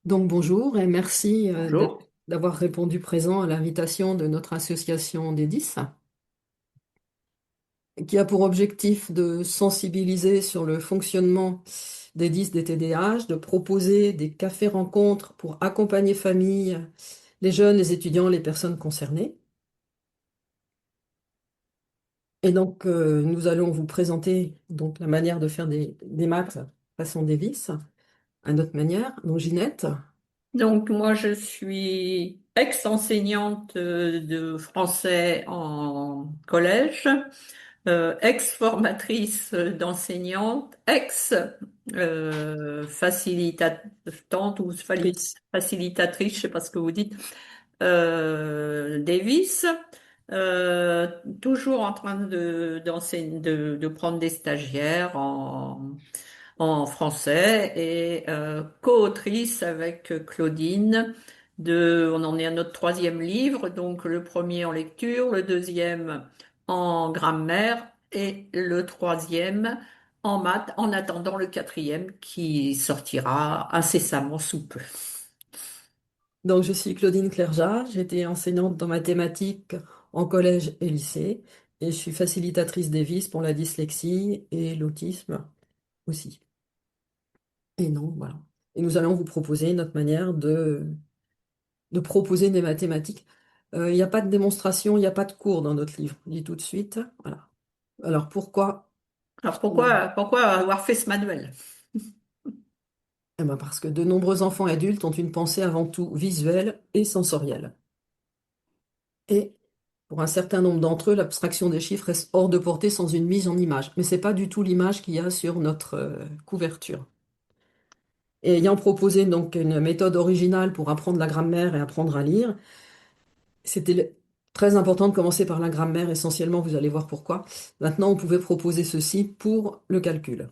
Donc bonjour et merci Bonjour. d'avoir répondu présent à l'invitation de notre association des 10, qui a pour objectif de sensibiliser sur le fonctionnement des 10 des TDAH, de proposer des cafés-rencontres pour accompagner familles, les jeunes, les étudiants, les personnes concernées. Et donc nous allons vous présenter donc la manière de faire des maths façon Davis, à notre manière. Donc Ginette. Donc moi je suis ex-enseignante de français en collège, ex-formatrice d'enseignante, ex-facilitante ou Chris. facilitatrice, je sais pas ce que vous dites, Davis, euh, toujours en train d'enseigner, de prendre des stagiaires en français et co-autrice avec Claudine on en est à notre troisième livre, donc le premier en lecture, le deuxième en grammaire et le troisième en maths, en attendant le quatrième qui sortira incessamment sous peu. Donc, je suis Claudine Clerjat, j'étais enseignante dans mathématiques en collège et lycée, et je suis facilitatrice Davis pour la dyslexie et l'autisme aussi. Et non, voilà. Et nous allons vous proposer notre manière de proposer des mathématiques. Il n'y a pas de démonstration, il n'y a pas de cours dans notre livre, je dis tout de suite. Voilà. Alors, pourquoi? Alors pourquoi avoir fait ce manuel? Eh ben parce que de nombreux enfants et adultes ont une pensée avant tout visuelle et sensorielle. Et pour un certain nombre d'entre eux, l'abstraction des chiffres reste hors de portée sans une mise en image. Mais ce n'est pas du tout l'image qu'il y a sur notre couverture. Et ayant proposé donc une méthode originale pour apprendre la grammaire et apprendre à lire, très important de commencer par la grammaire essentiellement, vous allez voir pourquoi. Maintenant, on pouvait proposer ceci pour le calcul.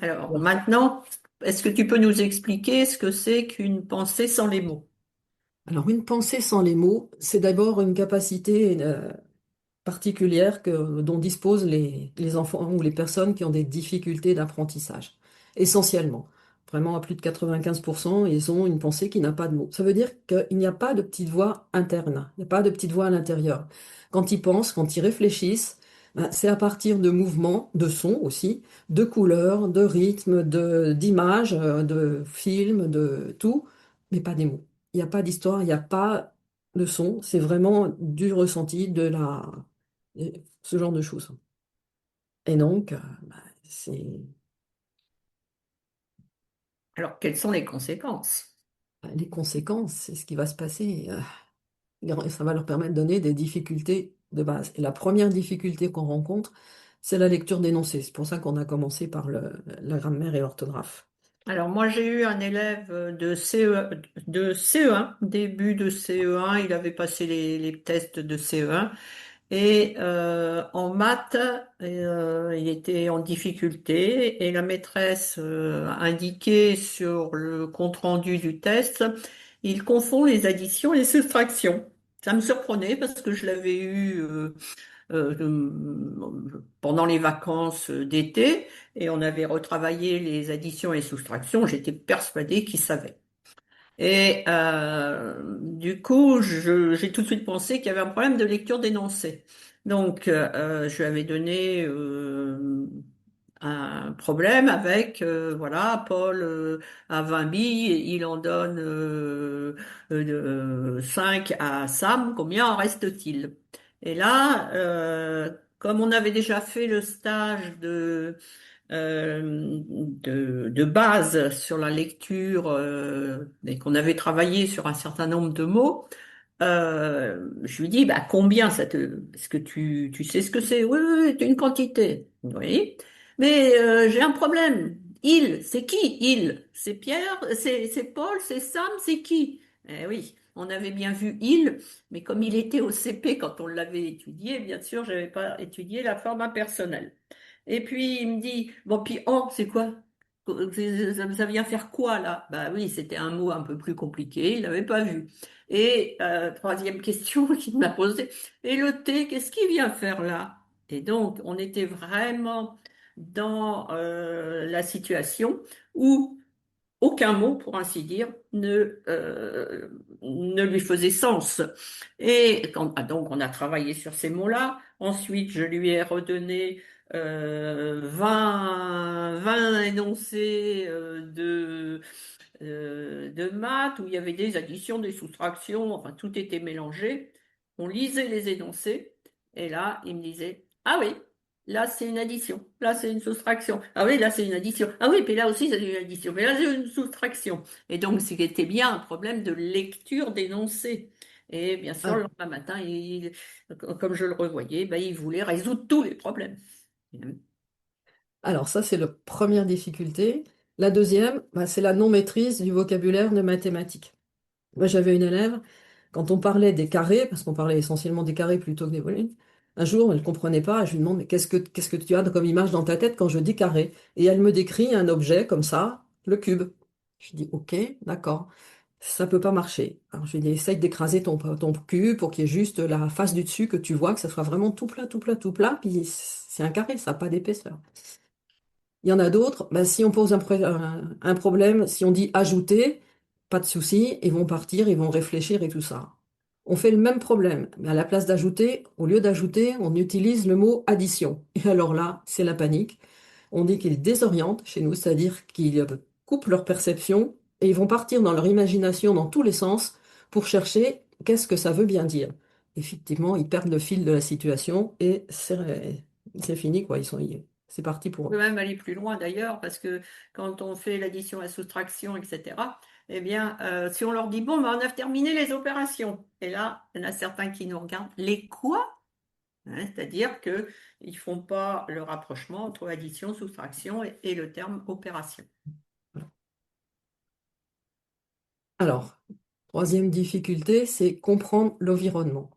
Alors maintenant, est-ce que tu peux nous expliquer ce que c'est qu'une pensée sans les mots? Alors, une pensée sans les mots, c'est d'abord une capacité particulière dont disposent les enfants ou les personnes qui ont des difficultés d'apprentissage. Essentiellement. Vraiment, à plus de 95%, ils ont une pensée qui n'a pas de mots. Ça veut dire qu'il n'y a pas de petite voix interne, il n'y a pas de petite voix à l'intérieur. Quand ils pensent, quand ils réfléchissent, ben, c'est à partir de mouvements, de sons aussi, de couleurs, de rythmes, d'images, de films, de tout, mais pas des mots. Il n'y a pas d'histoire, il n'y a pas de son, c'est vraiment du ressenti, ce genre de choses. Et donc, bah, Alors quelles sont les conséquences? les conséquences, c'est ce qui va se passer. Ça va leur permettre de donner des difficultés de base. Et la première difficulté qu'on rencontre, c'est la lecture d'énoncés. C'est pour ça qu'on a commencé par la grammaire et l'orthographe. Alors moi j'ai eu un élève de CE1, début de CE1, il avait passé les tests de CE1 et en maths il était en difficulté et la maîtresse indiquait sur le compte-rendu du test, il confond les additions et les soustractions. Ça me surprenait parce que je l'avais eu pendant les vacances d'été et on avait retravaillé les additions et soustractions. J'étais persuadée qu'il savait. Et du coup, j'ai tout de suite pensé qu'il y avait un problème de lecture d'énoncé. Donc, je lui avais donné un problème avec, voilà, Paul a 20 billes, il en donne 5 à Sam, combien en reste-t-il? Et là, comme on avait déjà fait le stage de base sur la lecture et qu'on avait travaillé sur un certain nombre de mots, je lui dis, bah, combien ça te... Est-ce que tu sais ce que c'est? Oui, oui, oui, c'est une quantité. Oui. Mais j'ai un problème. Il, c'est qui? Il. C'est Pierre? C'est Paul? C'est Sam? C'est qui? Eh oui, on avait bien vu il, mais comme il était au CP quand on l'avait étudié, bien sûr, j'avais pas étudié la forme impersonnelle. Et puis il me dit, bon, puis en, c'est quoi? Ça vient faire quoi là? Bah oui, c'était un mot un peu plus compliqué, il l'avait pas vu. Et troisième question qu'il m'a posée, et le thé, qu'est-ce qu'il vient faire là? Et donc, on était vraiment dans la situation où aucun mot, pour ainsi dire, ne lui faisait sens. Et donc, on a travaillé sur ces mots-là. Ensuite, je lui ai redonné 20 énoncés de maths où il y avait des additions, des soustractions, enfin, tout était mélangé. On lisait les énoncés et là, il me disait, ah oui. Là, c'est une addition. Là, c'est une soustraction. Ah oui, là, c'est une addition. Ah oui, puis là aussi, c'est une addition. Mais là, c'est une soustraction. Et donc, c'était bien un problème de lecture d'énoncés. Et bien sûr, Ah, le lendemain matin, comme je le revoyais, ben, il voulait résoudre tous les problèmes. alors ça, c'est la première difficulté. La deuxième, bah, c'est la non-maîtrise du vocabulaire de mathématiques. Moi, j'avais une élève, quand on parlait des carrés, parce qu'on parlait essentiellement des carrés plutôt que des volumes, un jour, elle ne comprenait pas, et je lui demande, mais qu'est-ce que tu as comme image dans ta tête quand je dis carré? Et elle me décrit un objet comme ça, le cube. Je dis, ok, d'accord, ça peut pas marcher. Alors je lui dis, essaye d'écraser ton cube pour qu'il y ait juste la face du dessus, que tu vois, que ça soit vraiment tout plat, tout plat, tout plat, puis c'est un carré, ça n'a pas d'épaisseur. Il y en a d'autres, bah, si on pose un problème, si on dit ajouter, pas de souci, ils vont partir, ils vont réfléchir et tout ça. On fait le même problème, mais à la place d'ajouter, au lieu d'ajouter, on utilise le mot addition. Et alors là, c'est la panique. On dit qu'ils désorientent chez nous, c'est-à-dire qu'ils coupent leur perception et ils vont partir dans leur imagination dans tous les sens pour chercher qu'est-ce que ça veut bien dire. Effectivement, ils perdent le fil de la situation et c'est fini, quoi. C'est parti On pour eux. peut même aller plus loin d'ailleurs, parce que quand on fait l'addition, la soustraction, etc., eh bien, si on leur dit, bon, ben, on a terminé les opérations, et là, il y en a certains qui nous regardent, les quoi? Hein, c'est-à-dire qu'ils ne font pas le rapprochement entre addition, soustraction et le terme opération. Alors, troisième difficulté, c'est comprendre l'environnement.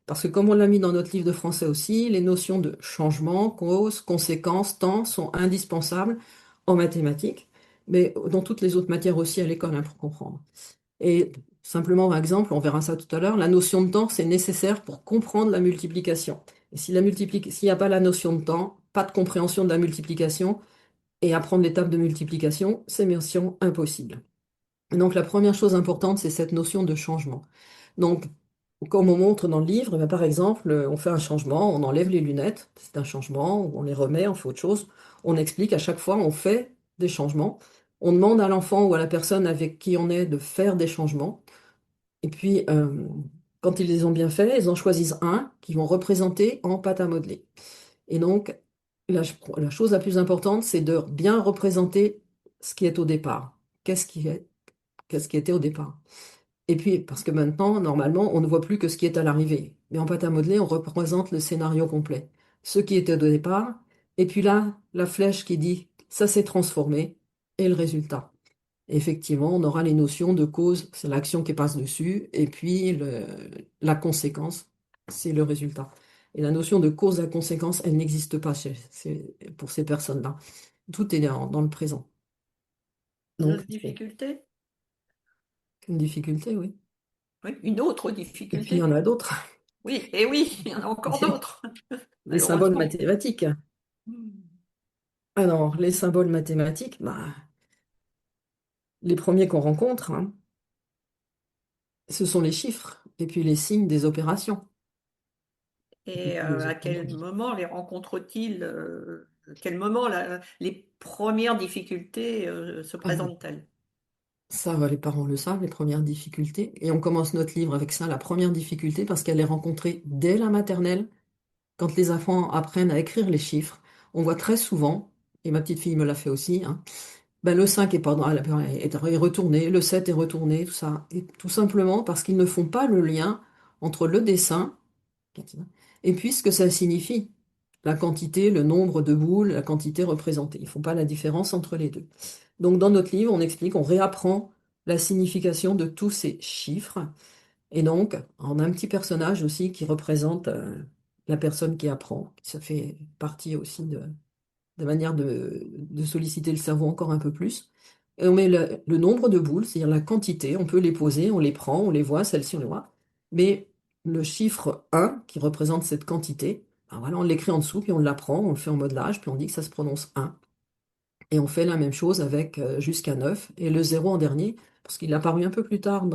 Parce que comme on l'a mis dans notre livre de français aussi, les notions de changement, cause, conséquence, temps sont indispensables en mathématiques, mais dans toutes les autres matières aussi à l'école, hein, pour comprendre. Et simplement, par exemple, on verra ça tout à l'heure, la notion de temps, c'est nécessaire pour comprendre la multiplication. Et si s'il n'y a pas la notion de temps, pas de compréhension de la multiplication, et apprendre l'étape de multiplication, c'est mission impossible. Donc la première chose importante, c'est cette notion de changement. Donc, comme on montre dans le livre, eh bien, par exemple, on fait un changement, on enlève les lunettes, c'est un changement, on les remet, on fait autre chose. On explique à chaque fois, on fait des changements. On demande à l'enfant ou à la personne avec qui on est de faire des changements. Et puis, quand ils les ont bien faits, ils en choisissent un qu'ils vont représenter en pâte à modeler. Et donc, la chose la plus importante, c'est de bien représenter ce qui est au départ. Qu'est-ce qui était au départ? Et puis, parce que maintenant, normalement, on ne voit plus que ce qui est à l'arrivée. Mais en pâte à modeler, on représente le scénario complet. Ce qui était au départ, et puis là, la flèche qui dit ça s'est transformé, et le résultat. Effectivement, on aura les notions de cause, c'est l'action qui passe dessus, et puis la conséquence, c'est le résultat. Et la notion de cause à conséquence, elle n'existe pas pour ces personnes-là. Tout est dans le présent. Une Donc, autre c'est difficulté? une difficulté, oui. Oui, une autre Et puis, il y en difficulté. a d'autres. Oui, et oui, il y en a encore d'autres, Les symboles malheureusement. mathématiques. Hmm. Alors, les symboles mathématiques, bah, les premiers qu'on rencontre, hein, ce sont les chiffres et puis les signes des opérations. Et Et puis les à autres quel mots. moment les rencontre-t-il quel moment les premières difficultés se Ah, présentent-elles? ça, bah, les parents le savent, les premières difficultés. Et on commence notre livre avec ça, la première difficulté, parce qu'elle est rencontrée dès la maternelle, quand les enfants apprennent à écrire les chiffres. On voit très souvent, et ma petite fille me l'a fait aussi, hein, ben, le 5 est, pardon, est retourné, le 7 est retourné, tout ça. Et tout simplement parce qu'ils ne font pas le lien entre le dessin et puis ce que ça signifie. La quantité, le nombre de boules, la quantité représentée. Ils ne font pas la différence entre les deux. Donc dans notre livre, on explique, on réapprend la signification de tous ces chiffres. Et donc, on a un petit personnage aussi qui représente la personne qui apprend. Ça fait partie aussi de manière de solliciter le cerveau encore un peu plus. Et on met le nombre de boules, c'est-à-dire la quantité, on peut les poser, on les prend, on les voit, celles-ci on les voit. Mais le chiffre 1, qui représente cette quantité, ben voilà, on l'écrit en dessous, puis on l'apprend, on le fait en modelage, puis on dit que ça se prononce 1. Et on fait la même chose avec jusqu'à 9 et le zéro en dernier, parce qu'il est apparu un peu plus tard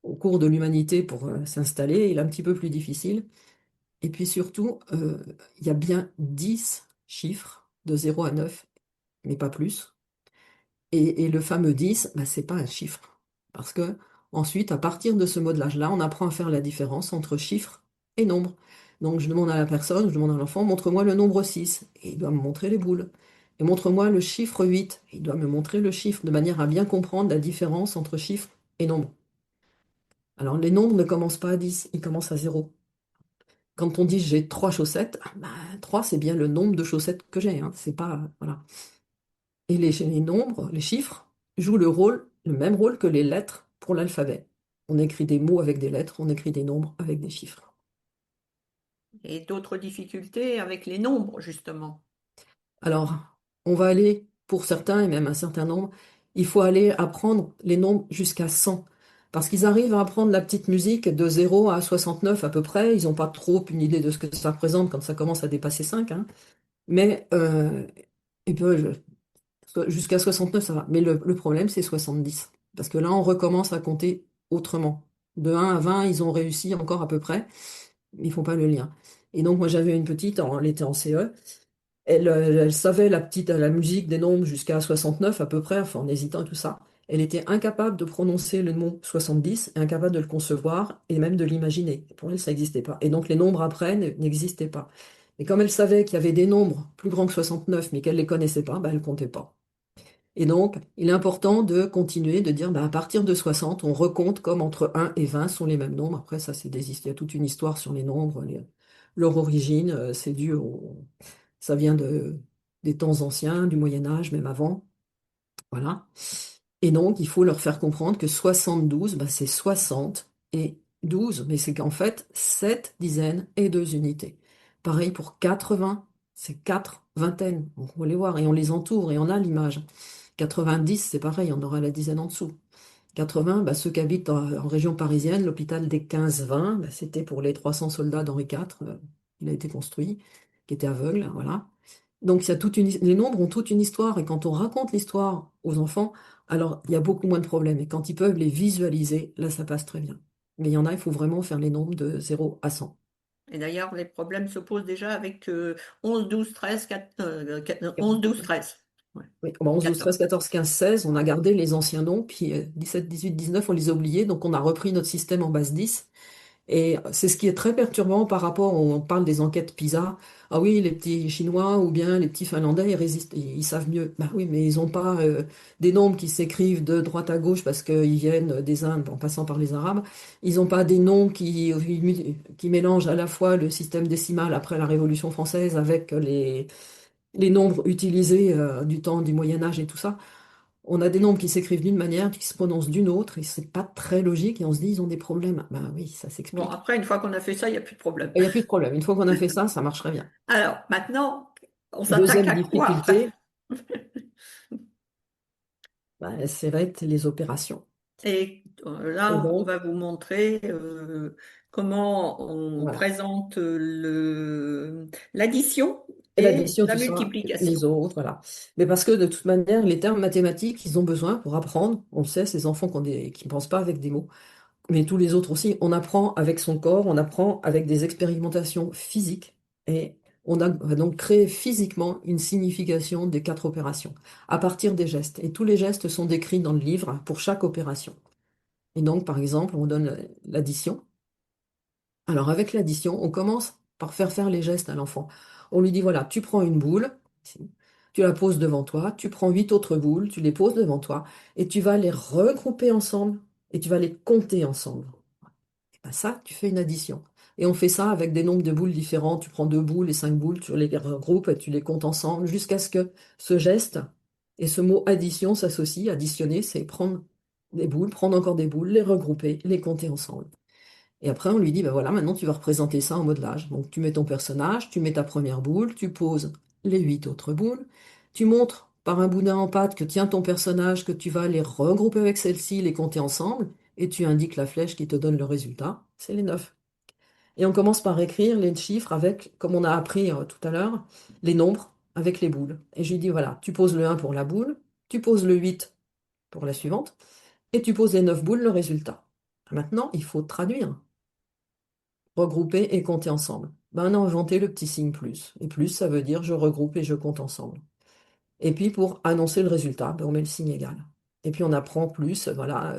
au cours de l'humanité pour s'installer, il est un petit peu plus difficile. Et puis surtout, il y a bien 10 chiffres de 0 à 9, mais pas plus. Et le fameux 10, bah, c'est pas un chiffre. Parce que ensuite, à partir de ce modelage-là, on apprend à faire la différence entre chiffre et nombre. Donc je demande à la personne, je demande à l'enfant, montre-moi le nombre 6. Et il doit me montrer les boules. Et montre-moi le chiffre 8. Et il doit me montrer le chiffre, de manière à bien comprendre la différence entre chiffre et nombre. Alors les nombres ne commencent pas à 10, ils commencent à 0. Quand on dit j'ai 3 chaussettes, ah, bah, 3 c'est bien le nombre de chaussettes que j'ai, hein. C'est pas, voilà. Et les nombres, les chiffres, jouent le même rôle que les lettres pour l'alphabet. On écrit des mots avec des lettres, on écrit des nombres avec des chiffres. Et d'autres difficultés avec les nombres, justement. Alors, on va aller, pour certains, et même un certain nombre, il faut aller apprendre les nombres jusqu'à 100. Parce qu'ils arrivent à apprendre la petite musique de 0 à 69 à peu près. Ils n'ont pas trop une idée de ce que ça représente quand ça commence à dépasser 5, hein. Mais ils peuvent, jusqu'à 69, ça va. Mais le problème, c'est 70. Parce que là, on recommence à compter autrement. De 1 à 20, ils ont réussi encore à peu près, mais ils font pas le lien. Et donc, moi, j'avais une petite, elle était en CE, elle savait la musique des nombres jusqu'à 69 à peu près, enfin, en hésitant et tout ça. Elle était incapable de prononcer le mot 70, et incapable de le concevoir et même de l'imaginer. Pour elle, ça n'existait pas. Et donc, les nombres après n'existaient pas. Et comme elle savait qu'il y avait des nombres plus grands que 69, mais qu'elle ne les connaissait pas, bah, elle ne comptait pas. Et donc, il est important de continuer, de dire, bah, à partir de 60, on recompte comme entre 1 et 20 sont les mêmes nombres. Après, ça, il y a toute une histoire sur les nombres, leur origine, c'est ça vient des temps anciens, du Moyen Âge, même avant. Voilà. Et donc, il faut leur faire comprendre que 72, bah, c'est 60 et 12, mais c'est qu'en fait, 7 dizaines et 2 unités. Pareil pour 80, c'est 4 vingtaines. On va les voir et on les entoure et on a l'image. 90, c'est pareil, on aura la dizaine en dessous. 80, bah, ceux qui habitent en région parisienne, l'hôpital des 15-20, bah, c'était pour les 300 soldats d'Henri IV, il a été construit, qui étaient aveugles, voilà. Donc les nombres ont toute une histoire, et quand on raconte l'histoire aux enfants, alors il y a beaucoup moins de problèmes, et quand ils peuvent les visualiser, là ça passe très bien. Mais il y en a, il faut vraiment faire les nombres de 0 à 100. Et d'ailleurs, les problèmes se posent déjà avec 11, 12, 13, 11, 12, 13. Ouais, Oui, bon, 11, 12, 14. 13, 14, 15, 16, on a gardé les anciens noms, puis 17, 18, 19, on les a oubliés, donc on a repris notre système en base 10. Et c'est ce qui est très perturbant par rapport, on parle des enquêtes PISA. Ah oui, les petits Chinois ou bien les petits Finlandais, ils résistent, ils savent mieux. Bah oui, mais ils n'ont pas des nombres qui s'écrivent de droite à gauche parce qu'ils viennent des Indes en passant par les Arabes. Ils n'ont pas des noms qui mélangent à la fois le système décimal après la Révolution française avec les nombres utilisés du temps du Moyen Âge et tout ça. On a des nombres qui s'écrivent d'une manière, qui se prononcent d'une autre, et c'est pas très logique, et on se dit, ils ont des problèmes. Ben oui, ça Bon, s'explique. après, une fois qu'on a fait ça, il n'y a plus de problème. Il n'y a plus de problème. Une fois qu'on a fait ça, ça marcherait bien. Alors, maintenant, on s'attaque Deuxième à quoi difficulté, ben, c'est va être les opérations. Et Et là, on donc, va vous montrer comment on voilà. présente l'addition et L'addition, la tout ça, multiplication. les autres, voilà. Mais parce que de toute manière, les termes mathématiques, ils ont besoin pour apprendre. On le sait, ces enfants qui ne pensent pas avec des mots. Mais tous les autres aussi, on apprend avec son corps, on apprend avec des expérimentations physiques, et va donc créer physiquement une signification des 4 opérations à partir des gestes. Et tous les gestes sont décrits dans le livre pour chaque opération. Et donc, par exemple, on donne l'addition. Alors, avec l'addition, on commence par faire les gestes à l'enfant. On lui dit, voilà, tu prends une boule, ici, tu la poses devant toi, tu prends 8 autres boules, tu les poses devant toi, et tu vas les regrouper ensemble, et tu vas les compter ensemble. Ben ça, tu fais une addition. Et on fait ça avec des nombres de boules différents. Tu prends 2 boules et 5 boules, tu les regroupes et tu les comptes ensemble jusqu'à ce que ce geste et ce mot addition s'associent. Additionner, c'est prendre des boules, prendre encore des boules, les regrouper, les compter ensemble. Et après, on lui dit, ben voilà, maintenant tu vas représenter ça en modelage. Donc tu mets ton personnage, tu mets ta première boule, tu poses les 8 autres boules, tu montres par un boudin en pâte que tiens ton personnage, que tu vas les regrouper avec celle-ci, les compter ensemble, et tu indiques la flèche qui te donne le résultat, c'est les 9. Et on commence par écrire les chiffres avec, comme on a appris tout à l'heure, les nombres. avec les boules. Et je lui dis, voilà, tu poses le 1 pour la boule, tu poses le 8 pour la suivante, et tu poses les 9 boules, le résultat. Maintenant, il faut traduire, regrouper et compter ensemble. Ben, on a inventé le petit signe plus. Et plus, ça veut dire je regroupe et je compte ensemble. Et puis, pour annoncer le résultat, ben, on met le signe égal. Et puis, on apprend plus, voilà,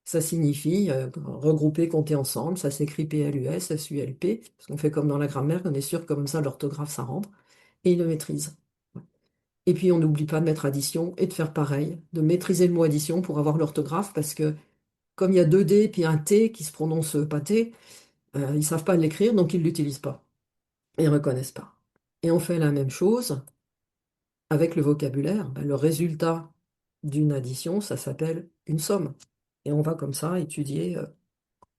ça signifie regrouper, compter ensemble. Ça s'écrit P-L-U-S, S-U-L-P, parce qu'on fait comme dans la grammaire, on est sûr que comme ça, l'orthographe, ça rentre. Et il le maîtrise. Et puis, on n'oublie pas de mettre addition et de faire pareil, de maîtriser le mot addition pour avoir l'orthographe, parce que comme il y a deux D et puis un T qui se prononce pas T, ils ne savent pas l'écrire, donc ils ne l'utilisent pas. Ils ne reconnaissent pas. Et on fait la même chose avec le vocabulaire. Ben, le résultat d'une addition, ça s'appelle une somme. Et on va comme ça étudier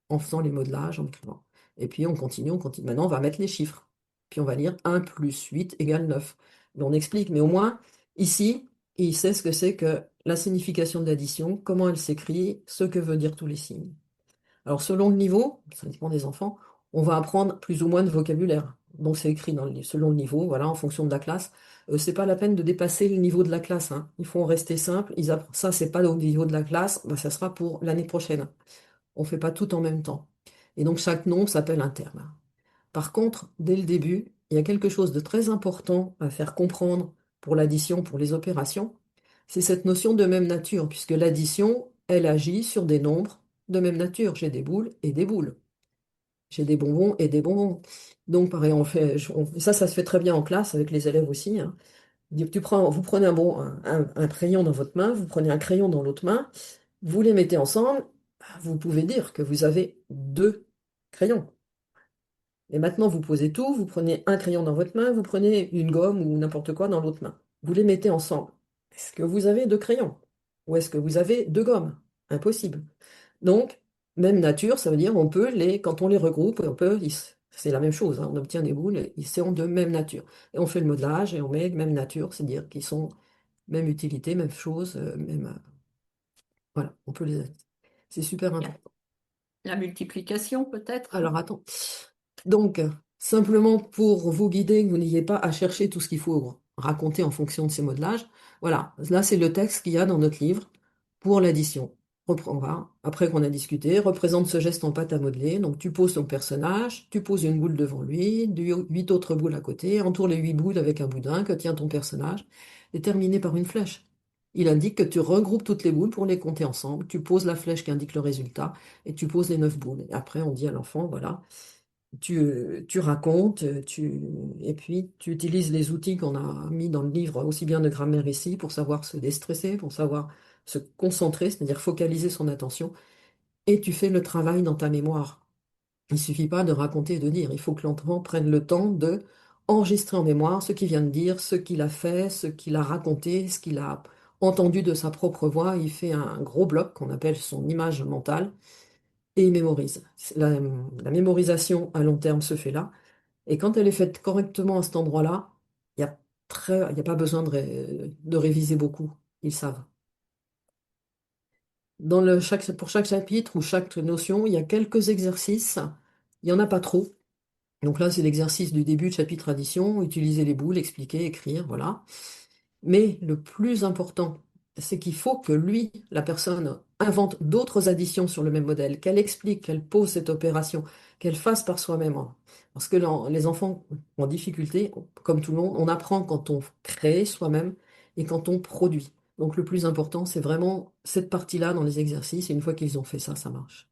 en faisant les modelages, en écrivant. Et puis on continue, on continue. Maintenant, on va mettre les chiffres. Puis on va lire 1 plus 8 égale 9. Mais on explique, mais au moins, ici, il sait ce que c'est que la signification de l'addition, comment elle s'écrit, ce que veut dire tous les signes. Alors, selon le niveau, ça dépend des enfants, on va apprendre plus ou moins de vocabulaire. Donc, c'est écrit dans le livre, selon le niveau, voilà, en fonction de la classe. C'est pas la peine de dépasser le niveau de la classe, hein. Il faut en rester simple. Ça, c'est pas au niveau de la classe, ben, ça sera pour l'année prochaine. On fait pas tout en même temps. Et donc, chaque nom s'appelle un terme. Par contre, dès le début, il y a quelque chose de très important à faire comprendre pour l'addition, pour les opérations, c'est cette notion de même nature, puisque l'addition, elle agit sur des nombres de même nature. J'ai des boules et des boules. J'ai des bonbons et des bonbons. Donc, pareil, ça se fait très bien en classe avec les élèves aussi, hein. Vous prenez un crayon dans votre main, vous prenez un crayon dans l'autre main, vous les mettez ensemble, vous pouvez dire que vous avez deux crayons. Et maintenant, vous posez tout, vous prenez un crayon dans votre main, vous prenez une gomme ou n'importe quoi dans l'autre main. Vous les mettez ensemble. Est-ce que vous avez deux crayons? Ou est-ce que vous avez deux gommes? Impossible. Donc, même nature, ça veut dire quand on les regroupe, c'est la même chose, hein, on obtient des boules, et ils sont de même nature. Et on fait le modelage et on met même nature, c'est-à-dire qu'ils sont même utilité, même chose, voilà, c'est super Il y a important. la multiplication peut-être. Alors, attends. Donc, simplement pour vous guider, que vous n'ayez pas à chercher tout ce qu'il faut raconter en fonction de ces modelages, voilà, là c'est le texte qu'il y a dans notre livre pour l'addition. On va, après qu'on a discuté, représente ce geste en pâte à modeler. Donc tu poses ton personnage, tu poses une boule devant lui, huit autres boules à côté, entoure les huit boules avec un boudin que tient ton personnage, et terminé par une flèche. Il indique que tu regroupes toutes les boules pour les compter ensemble, tu poses la flèche qui indique le résultat, et tu poses les 9 boules. Et après on dit à l'enfant, voilà, tu racontes, et puis tu utilises les outils qu'on a mis dans le livre, aussi bien de grammaire ici, pour savoir se déstresser, pour savoir se concentrer, c'est-à-dire focaliser son attention, et tu fais le travail dans ta mémoire. Il ne suffit pas de raconter et de dire, il faut que l'enfant prenne le temps de enregistrer en mémoire ce qu'il vient de dire, ce qu'il a fait, ce qu'il a raconté, ce qu'il a entendu de sa propre voix. Il fait un gros bloc qu'on appelle son image mentale et il mémorise. La mémorisation à long terme se fait là. Et quand elle est faite correctement à cet endroit-là, il y a pas besoin de réviser beaucoup. Ils savent. Pour chaque chapitre ou chaque notion, il y a quelques exercices. Il n'y en a pas trop. Donc là, c'est l'exercice du début de chapitre addition, utiliser les boules, expliquer, écrire, voilà. Mais le plus important, c'est qu'il faut que lui, la personne, invente d'autres additions sur le même modèle, qu'elle explique, qu'elle pose cette opération, qu'elle fasse par soi-même, hein. Parce que les enfants en difficulté, comme tout le monde, on apprend quand on crée soi-même et quand on produit. Donc le plus important, c'est vraiment cette partie-là dans les exercices, et une fois qu'ils ont fait ça, ça marche.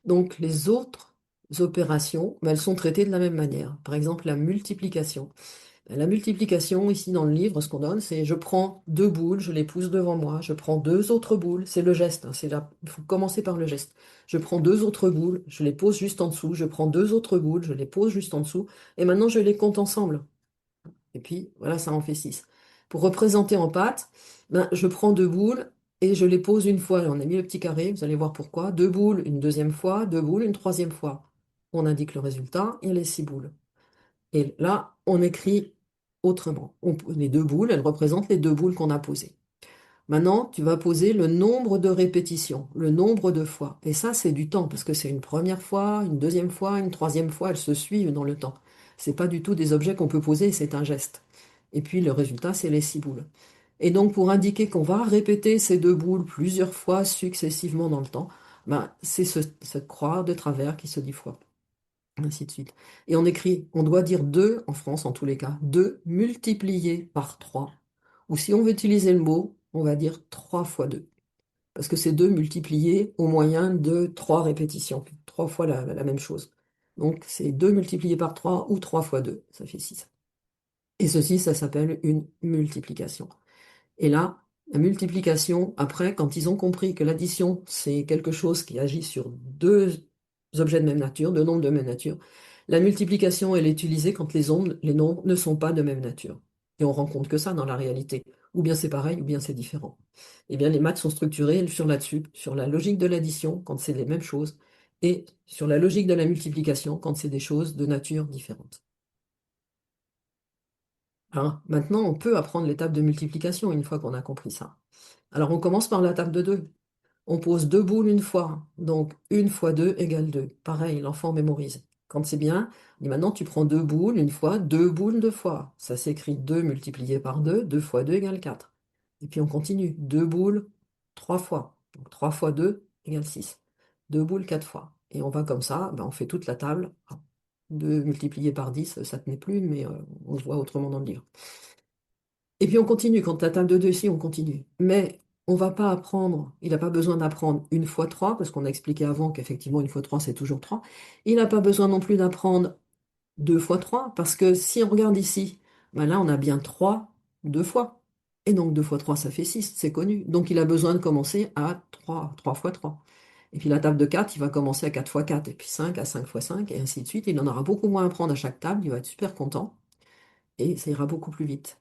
Donc les autres opérations, ben, elles sont traitées de la même manière. Par exemple, la multiplication. La multiplication, ici dans le livre, ce qu'on donne, c'est je prends deux boules, je les pousse devant moi, je prends deux autres boules, c'est le geste, hein, il faut commencer par le geste. Je prends deux autres boules, je les pose juste en dessous, je prends deux autres boules, je les pose juste en dessous, et maintenant je les compte ensemble. Et puis voilà, ça en fait 6. Pour représenter en pâte, ben, je prends deux boules et je les pose une fois. On a mis le petit carré, vous allez voir pourquoi. Deux boules une deuxième fois, deux boules une troisième fois. On indique le résultat et les 6 boules. Et là, on écrit autrement. Les deux boules, elles représentent les deux boules qu'on a posées. Maintenant, tu vas poser le nombre de répétitions, le nombre de fois. Et ça, c'est du temps, parce que c'est une première fois, une deuxième fois, une troisième fois, elles se suivent dans le temps. C'est pas du tout des objets qu'on peut poser, c'est un geste. Et puis le résultat, c'est les 6 boules. Et donc pour indiquer qu'on va répéter ces 2 boules plusieurs fois successivement dans le temps, ben, c'est cette croix de travers qui se dit fois, ainsi de suite. Et on écrit, on doit dire 2 en France en tous les cas, 2 multiplié par 3. Ou si on veut utiliser le mot, on va dire 3 fois 2. Parce que c'est 2 multiplié au moyen de 3 répétitions, 3 fois la même chose. Donc c'est 2 multiplié par 3 ou 3 fois 2, ça fait 6. Et ceci, ça s'appelle une multiplication. Et là, la multiplication, après, quand ils ont compris que l'addition, c'est quelque chose qui agit sur 2 objets de même nature, 2 nombres de même nature, la multiplication, elle est utilisée quand les nombres ne sont pas de même nature. Et on rencontre que ça dans la réalité. Ou bien c'est pareil, ou bien c'est différent. Eh bien, les maths sont structurées sur là-dessus, sur la logique de l'addition, quand c'est les mêmes choses, et sur la logique de la multiplication, quand c'est des choses de nature différente. Hein, maintenant, on peut apprendre l'étape de multiplication une fois qu'on a compris ça. Alors, on commence par la table de 2. On pose 2 boules une fois. Donc, 1 fois 2 égale 2. Pareil, l'enfant mémorise. Quand c'est bien, on dit maintenant, tu prends 2 boules une fois, 2 boules 2 fois. Ça s'écrit 2 multiplié par 2, 2 fois 2 égale 4. Et puis, on continue. 2 boules 3 fois. Donc, 3 fois 2 égale 6. 2 boules 4 fois. Et on va comme ça, ben, on fait toute la table. 2 multiplié par 10, ça ne tenait plus, mais on le voit autrement dans le livre. Et puis on continue, quand la table de 2 ici, on continue. Mais on va pas apprendre, il n'a pas besoin d'apprendre 1 fois 3, parce qu'on a expliqué avant qu'effectivement 1 fois 3 c'est toujours 3. Il n'a pas besoin non plus d'apprendre 2 fois 3, parce que si on regarde ici, ben là on a bien 3 2 fois. Et donc 2 fois 3 ça fait 6, c'est connu. Donc il a besoin de commencer à 3 fois 3. Et puis la table de 4, il va commencer à 4 fois 4, et puis 5 à 5 fois 5, et ainsi de suite. Il en aura beaucoup moins à apprendre à chaque table, il va être super content, et ça ira beaucoup plus vite.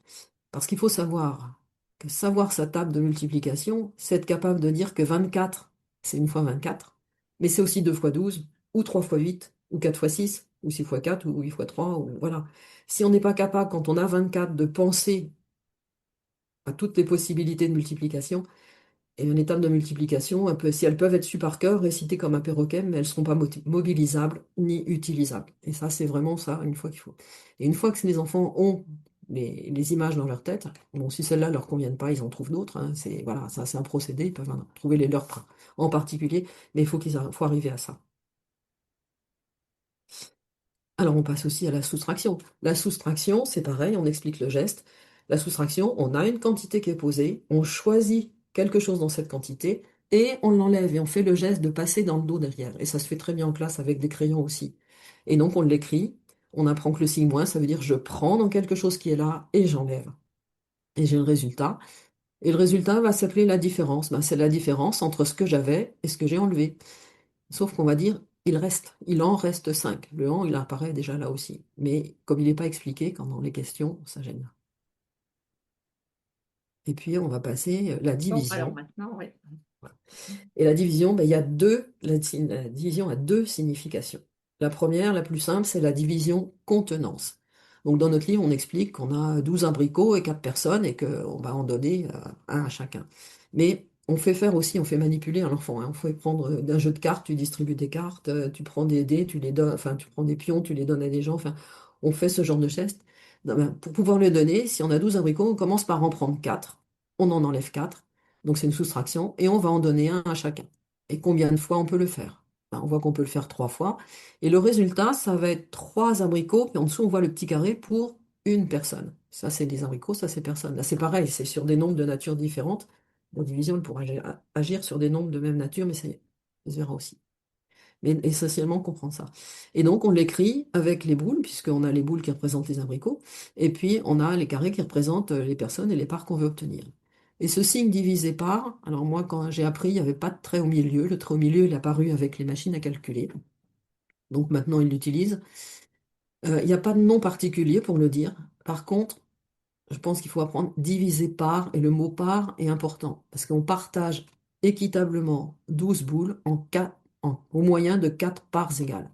Parce qu'il faut savoir que savoir sa table de multiplication, c'est être capable de dire que 24, c'est 1 fois 24, mais c'est aussi 2 fois 12, ou 3 fois 8, ou 4 fois 6, ou 6 fois 4, ou 8 fois 3, ou voilà. Si on n'est pas capable, quand on a 24, de penser à toutes les possibilités de multiplication, et une étape de multiplication, si elles peuvent être sues par cœur, récitées comme un perroquet, mais elles ne seront pas mobilisables ni utilisables. Et ça, c'est vraiment ça, une fois qu'il faut. Et une fois que les enfants ont les images dans leur tête, bon, si celles-là ne leur conviennent pas, ils en trouvent d'autres. Hein, voilà, ça, c'est un procédé, ils peuvent en trouver les leurs en particulier, mais il faut arriver à ça. Alors on passe aussi à la soustraction. La soustraction, c'est pareil, on explique le geste. La soustraction, on a une quantité qui est posée, on choisit quelque chose dans cette quantité et on l'enlève et on fait le geste de passer dans le dos derrière. Et ça se fait très bien en classe avec des crayons aussi. Et donc on l'écrit, on apprend que le signe moins, ça veut dire je prends dans quelque chose qui est là et j'enlève. Et j'ai le résultat. Et le résultat va s'appeler la différence. Ben, c'est la différence entre ce que j'avais et ce que j'ai enlevé. Sauf qu'on va dire, il en reste 5. Le en, il apparaît déjà là aussi. Mais comme il n'est pas expliqué, quand dans les questions, ça gêne. Et puis, on va passer la Bon, alors division. maintenant, oui. Et la division, ben, il y a la division a 2 significations. La première, la plus simple, c'est la division contenance. Donc, dans notre livre, on explique qu'on a 12 abricots et 4 personnes et qu'on va en donner un à chacun. Mais on fait faire aussi, on fait manipuler un enfant. Hein. On fait prendre d'un jeu de cartes, tu distribues des cartes, tu prends des dés, tu les donnes, enfin, tu prends des pions, tu les donnes à des gens. Enfin, on fait ce genre de geste. Non, ben, pour pouvoir le donner, si on a 12 abricots, on commence par en prendre 4. On en enlève 4. Donc c'est une soustraction, et on va en donner un à chacun. Et combien de fois on peut le faire? Ben, on voit qu'on peut le faire 3 fois. Et le résultat, ça va être 3 abricots, puis en dessous, on voit le petit carré pour une personne. Ça, c'est des abricots, ça, c'est personne. Là, c'est pareil, c'est sur des nombres de nature différentes. La division, elle pourra agir sur des nombres de même nature, mais ça se verra aussi. Mais essentiellement, on comprend ça. Et donc, on l'écrit avec les boules, puisqu'on a les boules qui représentent les abricots, et puis on a les carrés qui représentent les personnes et les parts qu'on veut obtenir. Et ce signe divisé par, alors moi, quand j'ai appris, il n'y avait pas de trait au milieu. Le trait au milieu, il est apparu avec les machines à calculer. Donc maintenant, ils l'utilisent. Il n'y a pas de nom particulier pour le dire. Par contre, je pense qu'il faut apprendre diviser par, et le mot par est important, parce qu'on partage équitablement 12 boules au moyen de 4 parts égales.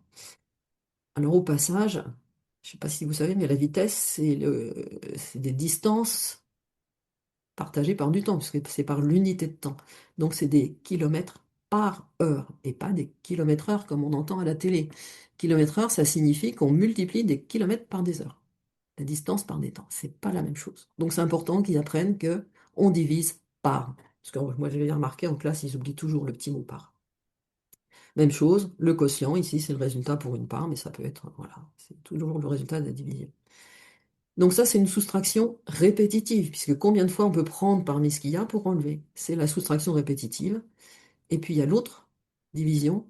Alors au passage, je ne sais pas si vous savez, mais la vitesse, c'est des distances partagées par du temps, parce que c'est par l'unité de temps. Donc c'est des kilomètres par heure et pas des kilomètres heure comme on entend à la télé. Kilomètre heure, ça signifie qu'on multiplie des kilomètres par des heures, la distance par des temps. C'est pas la même chose. Donc c'est important qu'ils apprennent que on divise par. Parce que moi j'avais remarqué en classe, ils oublient toujours le petit mot par. Même chose, le quotient, ici c'est le résultat pour une part, mais ça peut être, voilà, c'est toujours le résultat de la division. Donc ça, c'est une soustraction répétitive, puisque combien de fois on peut prendre parmi ce qu'il y a pour enlever? C'est la soustraction répétitive. Et puis il y a l'autre division,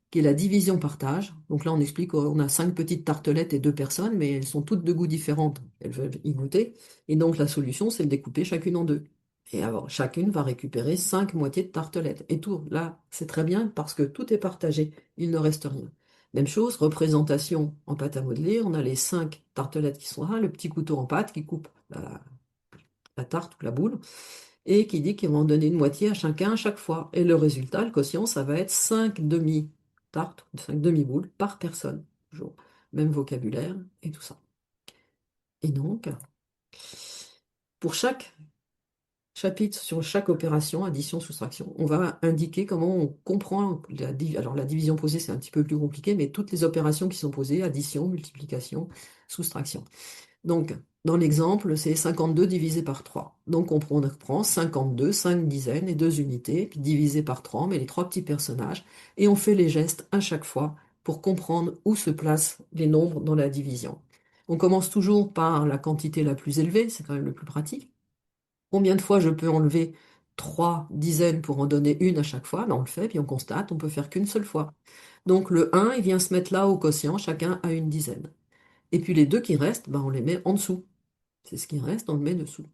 qui est la division-partage. Donc là, on explique qu'on a 5 petites tartelettes et 2 personnes, mais elles sont toutes de goûts différents. Elles veulent y goûter. Et donc la solution, c'est de découper chacune en deux. Et alors, chacune va récupérer 5 moitiés de tartelettes. Et tout, là, c'est très bien parce que tout est partagé. Il ne reste rien. Même chose, représentation en pâte à modeler. On a les 5 tartelettes qui sont là, le petit couteau en pâte qui coupe la tarte ou la boule et qui dit qu'ils vont en donner une moitié à chacun à chaque fois. Et le résultat, le quotient, ça va être 5 demi-tartes, 5 demi-boules par personne. Toujours même vocabulaire et tout ça. Et donc, pour chaque chapitre, sur chaque opération, addition, soustraction, on va indiquer comment on comprend la division. Alors la division posée, c'est un petit peu plus compliqué, mais toutes les opérations qui sont posées, addition, multiplication, soustraction. Donc, dans l'exemple, c'est 52 divisé par 3. Donc, on prend 52, 5 dizaines et 2 unités, puis divisé par 3, on met les 3 petits personnages, et on fait les gestes à chaque fois pour comprendre où se placent les nombres dans la division. On commence toujours par la quantité la plus élevée, c'est quand même le plus pratique. Combien de fois je peux enlever 3 dizaines pour en donner une à chaque fois? Ben, on le fait, puis on constate, on peut faire qu'une seule fois. Donc, le 1, il vient se mettre là au quotient, chacun a une dizaine. Et puis les deux qui restent, ben, on les met en dessous. C'est ce qui reste, on le met dessous.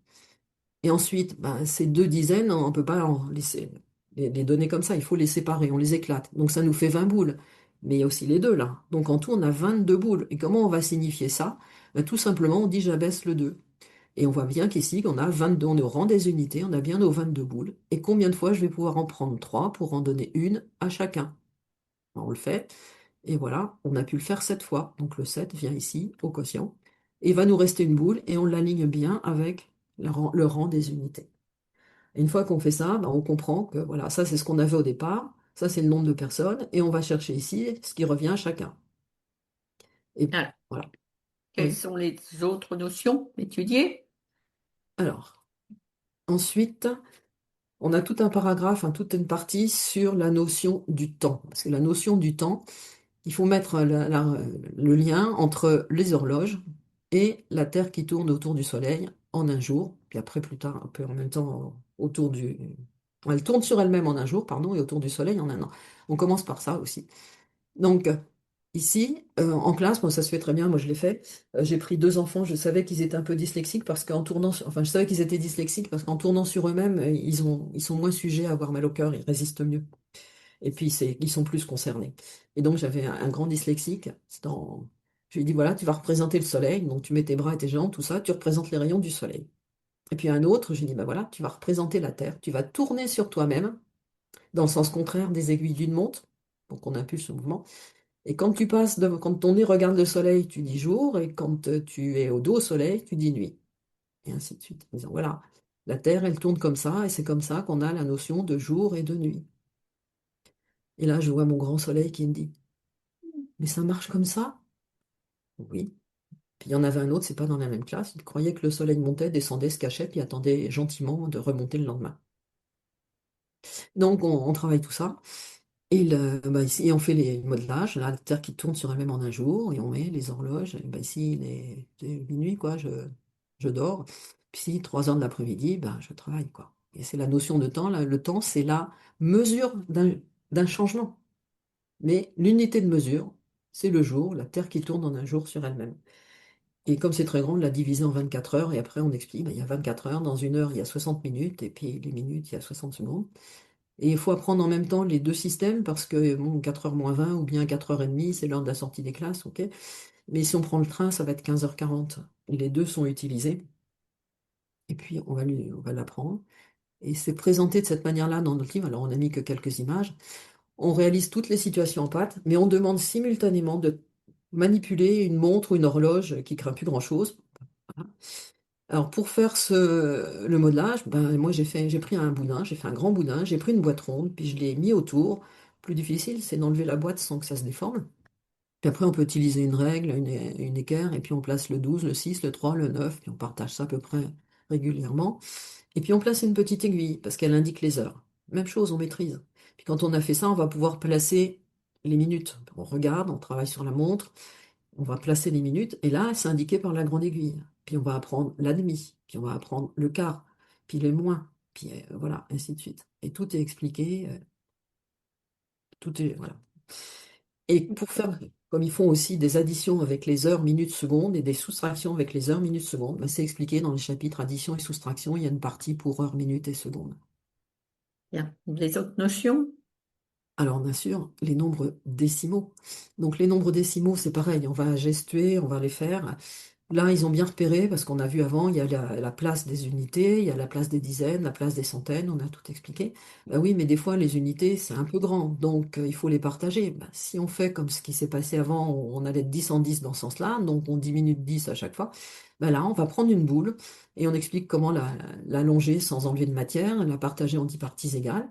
Et ensuite, ben, ces 2 dizaines, on ne peut pas en laisser, les donner comme ça, il faut les séparer, on les éclate. Donc ça nous fait 20 boules. Mais il y a aussi les deux là. Donc en tout, on a 22 boules. Et comment on va signifier ça? Ben, tout simplement, on dit j'abaisse le 2. Et on voit bien qu'ici, qu'on a 22, on est au rang des unités, on a bien nos 22 boules. Et combien de fois je vais pouvoir en prendre 3 pour en donner une à chacun? On le fait. Et voilà, on a pu le faire 7 fois. Donc le 7 vient ici, au quotient. Et il va nous rester une boule et on l'aligne bien avec le rang des unités. Et une fois qu'on fait ça, ben, on comprend que voilà, ça c'est ce qu'on avait au départ, ça c'est le nombre de personnes, et on va chercher ici ce qui revient à chacun. Et Alors, voilà. quelles Oui. sont les autres notions étudiées? Alors, ensuite, on a tout un paragraphe, hein, toute une partie sur la notion du temps. Parce que la notion du temps, il faut mettre le lien entre les horloges et la Terre qui tourne autour du Soleil en un jour, puis après plus tard, un peu en même temps autour du... Elle tourne sur elle-même en un jour, pardon, et autour du Soleil en un an. On commence par ça aussi. Donc, ici, en classe, moi ça se fait très bien, moi je l'ai fait. J'ai pris 2 enfants, je savais qu'ils étaient un peu dyslexiques parce qu'en tournant, enfin je savais qu'ils étaient dyslexiques parce qu'en tournant sur eux-mêmes, ils sont moins sujets à avoir mal au cœur, ils résistent mieux. Et puis, ils sont plus concernés. Et donc, j'avais un grand dyslexique. Je lui ai dit, voilà, tu vas représenter le soleil. Donc, tu mets tes bras et tes jambes, tout ça, tu représentes les rayons du soleil. Et puis, un autre, je lui ai dit, bah voilà, tu vas représenter la Terre. Tu vas tourner sur toi-même dans le sens contraire des aiguilles d'une montre pour qu'on impulse le mouvement. Et quand ton nez regarde le soleil, tu dis jour. Et quand tu es au dos au soleil, tu dis nuit. Et ainsi de suite. En disant, voilà, la Terre, elle tourne comme ça. Et c'est comme ça qu'on a la notion de jour et de nuit. Et là, je vois mon grand soleil qui me dit, mais ça marche comme ça? Oui. Puis il y en avait un autre, c'est pas dans la même classe, il croyait que le soleil montait, descendait, se cachait, puis attendait gentiment de remonter le lendemain. Donc on travaille tout ça. Et bah, ici, on fait les modelages, là, la Terre qui tourne sur elle-même en un jour, et on met les horloges. Et bah, ici, c'est minuit, quoi, je dors. Puis ici, 3 heures de l'après-midi, bah, je travaille, quoi. Et c'est la notion de temps, là, le temps, c'est la mesure d'un changement. Mais l'unité de mesure, c'est le jour, la Terre qui tourne en un jour sur elle-même. Et comme c'est très grand, on l'a divisé en 24 heures, et après on explique, ben, il y a 24 heures, dans une heure, il y a 60 minutes, et puis les minutes, il y a 60 secondes. Et il faut apprendre en même temps les deux systèmes, parce que bon, 4 heures moins 20, ou bien 4h30, c'est l'heure de la sortie des classes, ok? Mais si on prend le train, ça va être 15h40. Et les deux sont utilisés, et puis on va l'apprendre. Et c'est présenté de cette manière-là dans notre livre, alors on n'a mis que quelques images. On réalise toutes les situations en pâte, mais on demande simultanément de manipuler une montre ou une horloge qui craint plus grand-chose. Voilà. Alors pour faire le modelage, ben, moi j'ai pris un boudin, j'ai fait un grand boudin, j'ai pris une boîte ronde, puis je l'ai mis autour. Plus difficile, c'est d'enlever la boîte sans que ça se déforme. Puis après, on peut utiliser une règle, une équerre, et puis on place le 12, le 6, le 3, le 9, puis on partage ça à peu près régulièrement. Et puis on place une petite aiguille, parce qu'elle indique les heures. Même chose, on maîtrise. Puis quand on a fait ça, on va pouvoir placer les minutes. On regarde, on travaille sur la montre, on va placer les minutes, et là, c'est indiqué par la grande aiguille. Puis on va apprendre la demi, puis on va apprendre le quart, puis les moins, puis voilà, ainsi de suite. Et tout est expliqué, tout est, voilà. Et pour faire, comme ils font aussi des additions avec les heures, minutes, secondes et des soustractions avec les heures, minutes, secondes, ben, c'est expliqué dans les chapitres addition et soustraction. Il y a une partie pour heures, minutes et secondes. Bien. Les autres notions? Alors, bien sûr, les nombres décimaux. Donc, les nombres décimaux, c'est pareil, on va gestuer, on va les faire. Là, ils ont bien repéré, parce qu'on a vu avant, il y a la place des unités, il y a la place des dizaines, la place des centaines, on a tout expliqué. Ben oui, mais des fois, les unités, c'est un peu grand, donc il faut les partager. Ben, si on fait comme ce qui s'est passé avant, on allait de 10 en 10 dans ce sens-là, donc on diminue de 10 à chaque fois. Ben là, on va prendre une boule et on explique comment l'allonger sans enlever de matière, la partager en 10 parties égales,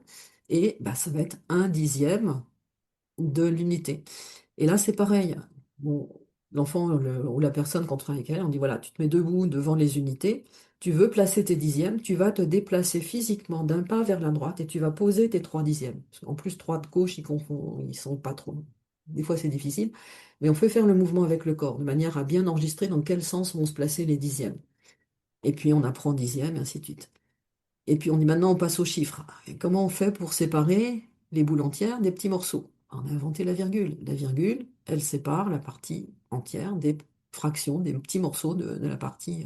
et ben, ça va être un dixième de l'unité. Et là, c'est pareil. Bon, l'enfant ou la personne, quand on travaille avec elle, on dit, voilà, tu te mets debout devant les unités, tu veux placer tes dixièmes, tu vas te déplacer physiquement d'un pas vers la droite et tu vas poser tes trois dixièmes. En plus, droite, gauche, ils sont pas trop. Des fois, c'est difficile, mais on peut faire le mouvement avec le corps, de manière à bien enregistrer dans quel sens vont se placer les dixièmes. Et puis, on apprend dixième, et ainsi de suite. Et puis on dit maintenant on passe aux chiffres. Et comment on fait pour séparer les boules entières des petits morceaux? On a inventé la virgule. La virgule, elle sépare la partie entière des fractions, des petits morceaux de la partie,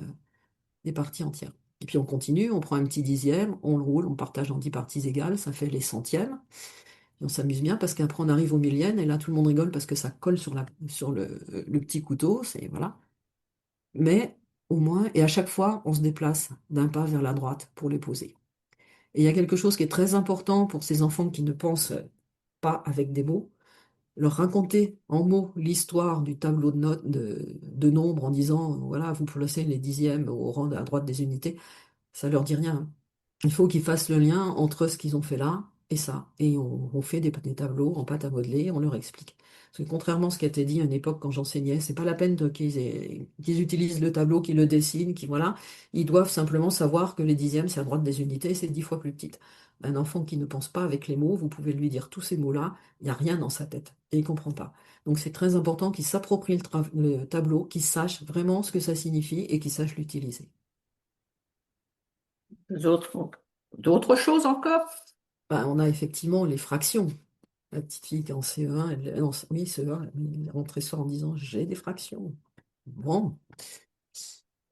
des parties entières. Et puis on continue, on prend un petit dixième, on le roule, on partage en 10 parties égales, ça fait les centièmes. Et on s'amuse bien parce qu'après on arrive aux millièmes et là tout le monde rigole parce que ça colle sur le petit couteau, c'est voilà. Mais au moins, et à chaque fois, on se déplace d'un pas vers la droite pour les poser. Et il y a quelque chose qui est très important pour ces enfants qui ne pensent pas avec des mots, leur raconter en mots l'histoire du tableau de notes de nombres en disant, voilà, vous placez les dixièmes au rang à droite des unités, ça leur dit rien. Il faut qu'ils fassent le lien entre ce qu'ils ont fait là et ça. Et on fait des tableaux en pâte à modeler, on leur explique. Parce que contrairement à ce qui a été dit à une époque quand j'enseignais, c'est pas la peine qu'ils utilisent le tableau, qu'ils le dessinent, qu'ils voilà. Ils doivent simplement savoir que les dixièmes, c'est à droite des unités, c'est 10 fois plus petite. Un enfant qui ne pense pas avec les mots, vous pouvez lui dire tous ces mots-là, il n'y a rien dans sa tête et il ne comprend pas. Donc c'est très important qu'il s'approprie le tableau, qu'il sache vraiment ce que ça signifie et qu'il sache l'utiliser. D'autres, d'autres choses encore? Ben, on a effectivement les fractions. La petite fille qui est en CE1, non, oui, CE1, elle est rentrée ce soir en disant j'ai des fractions. Bon,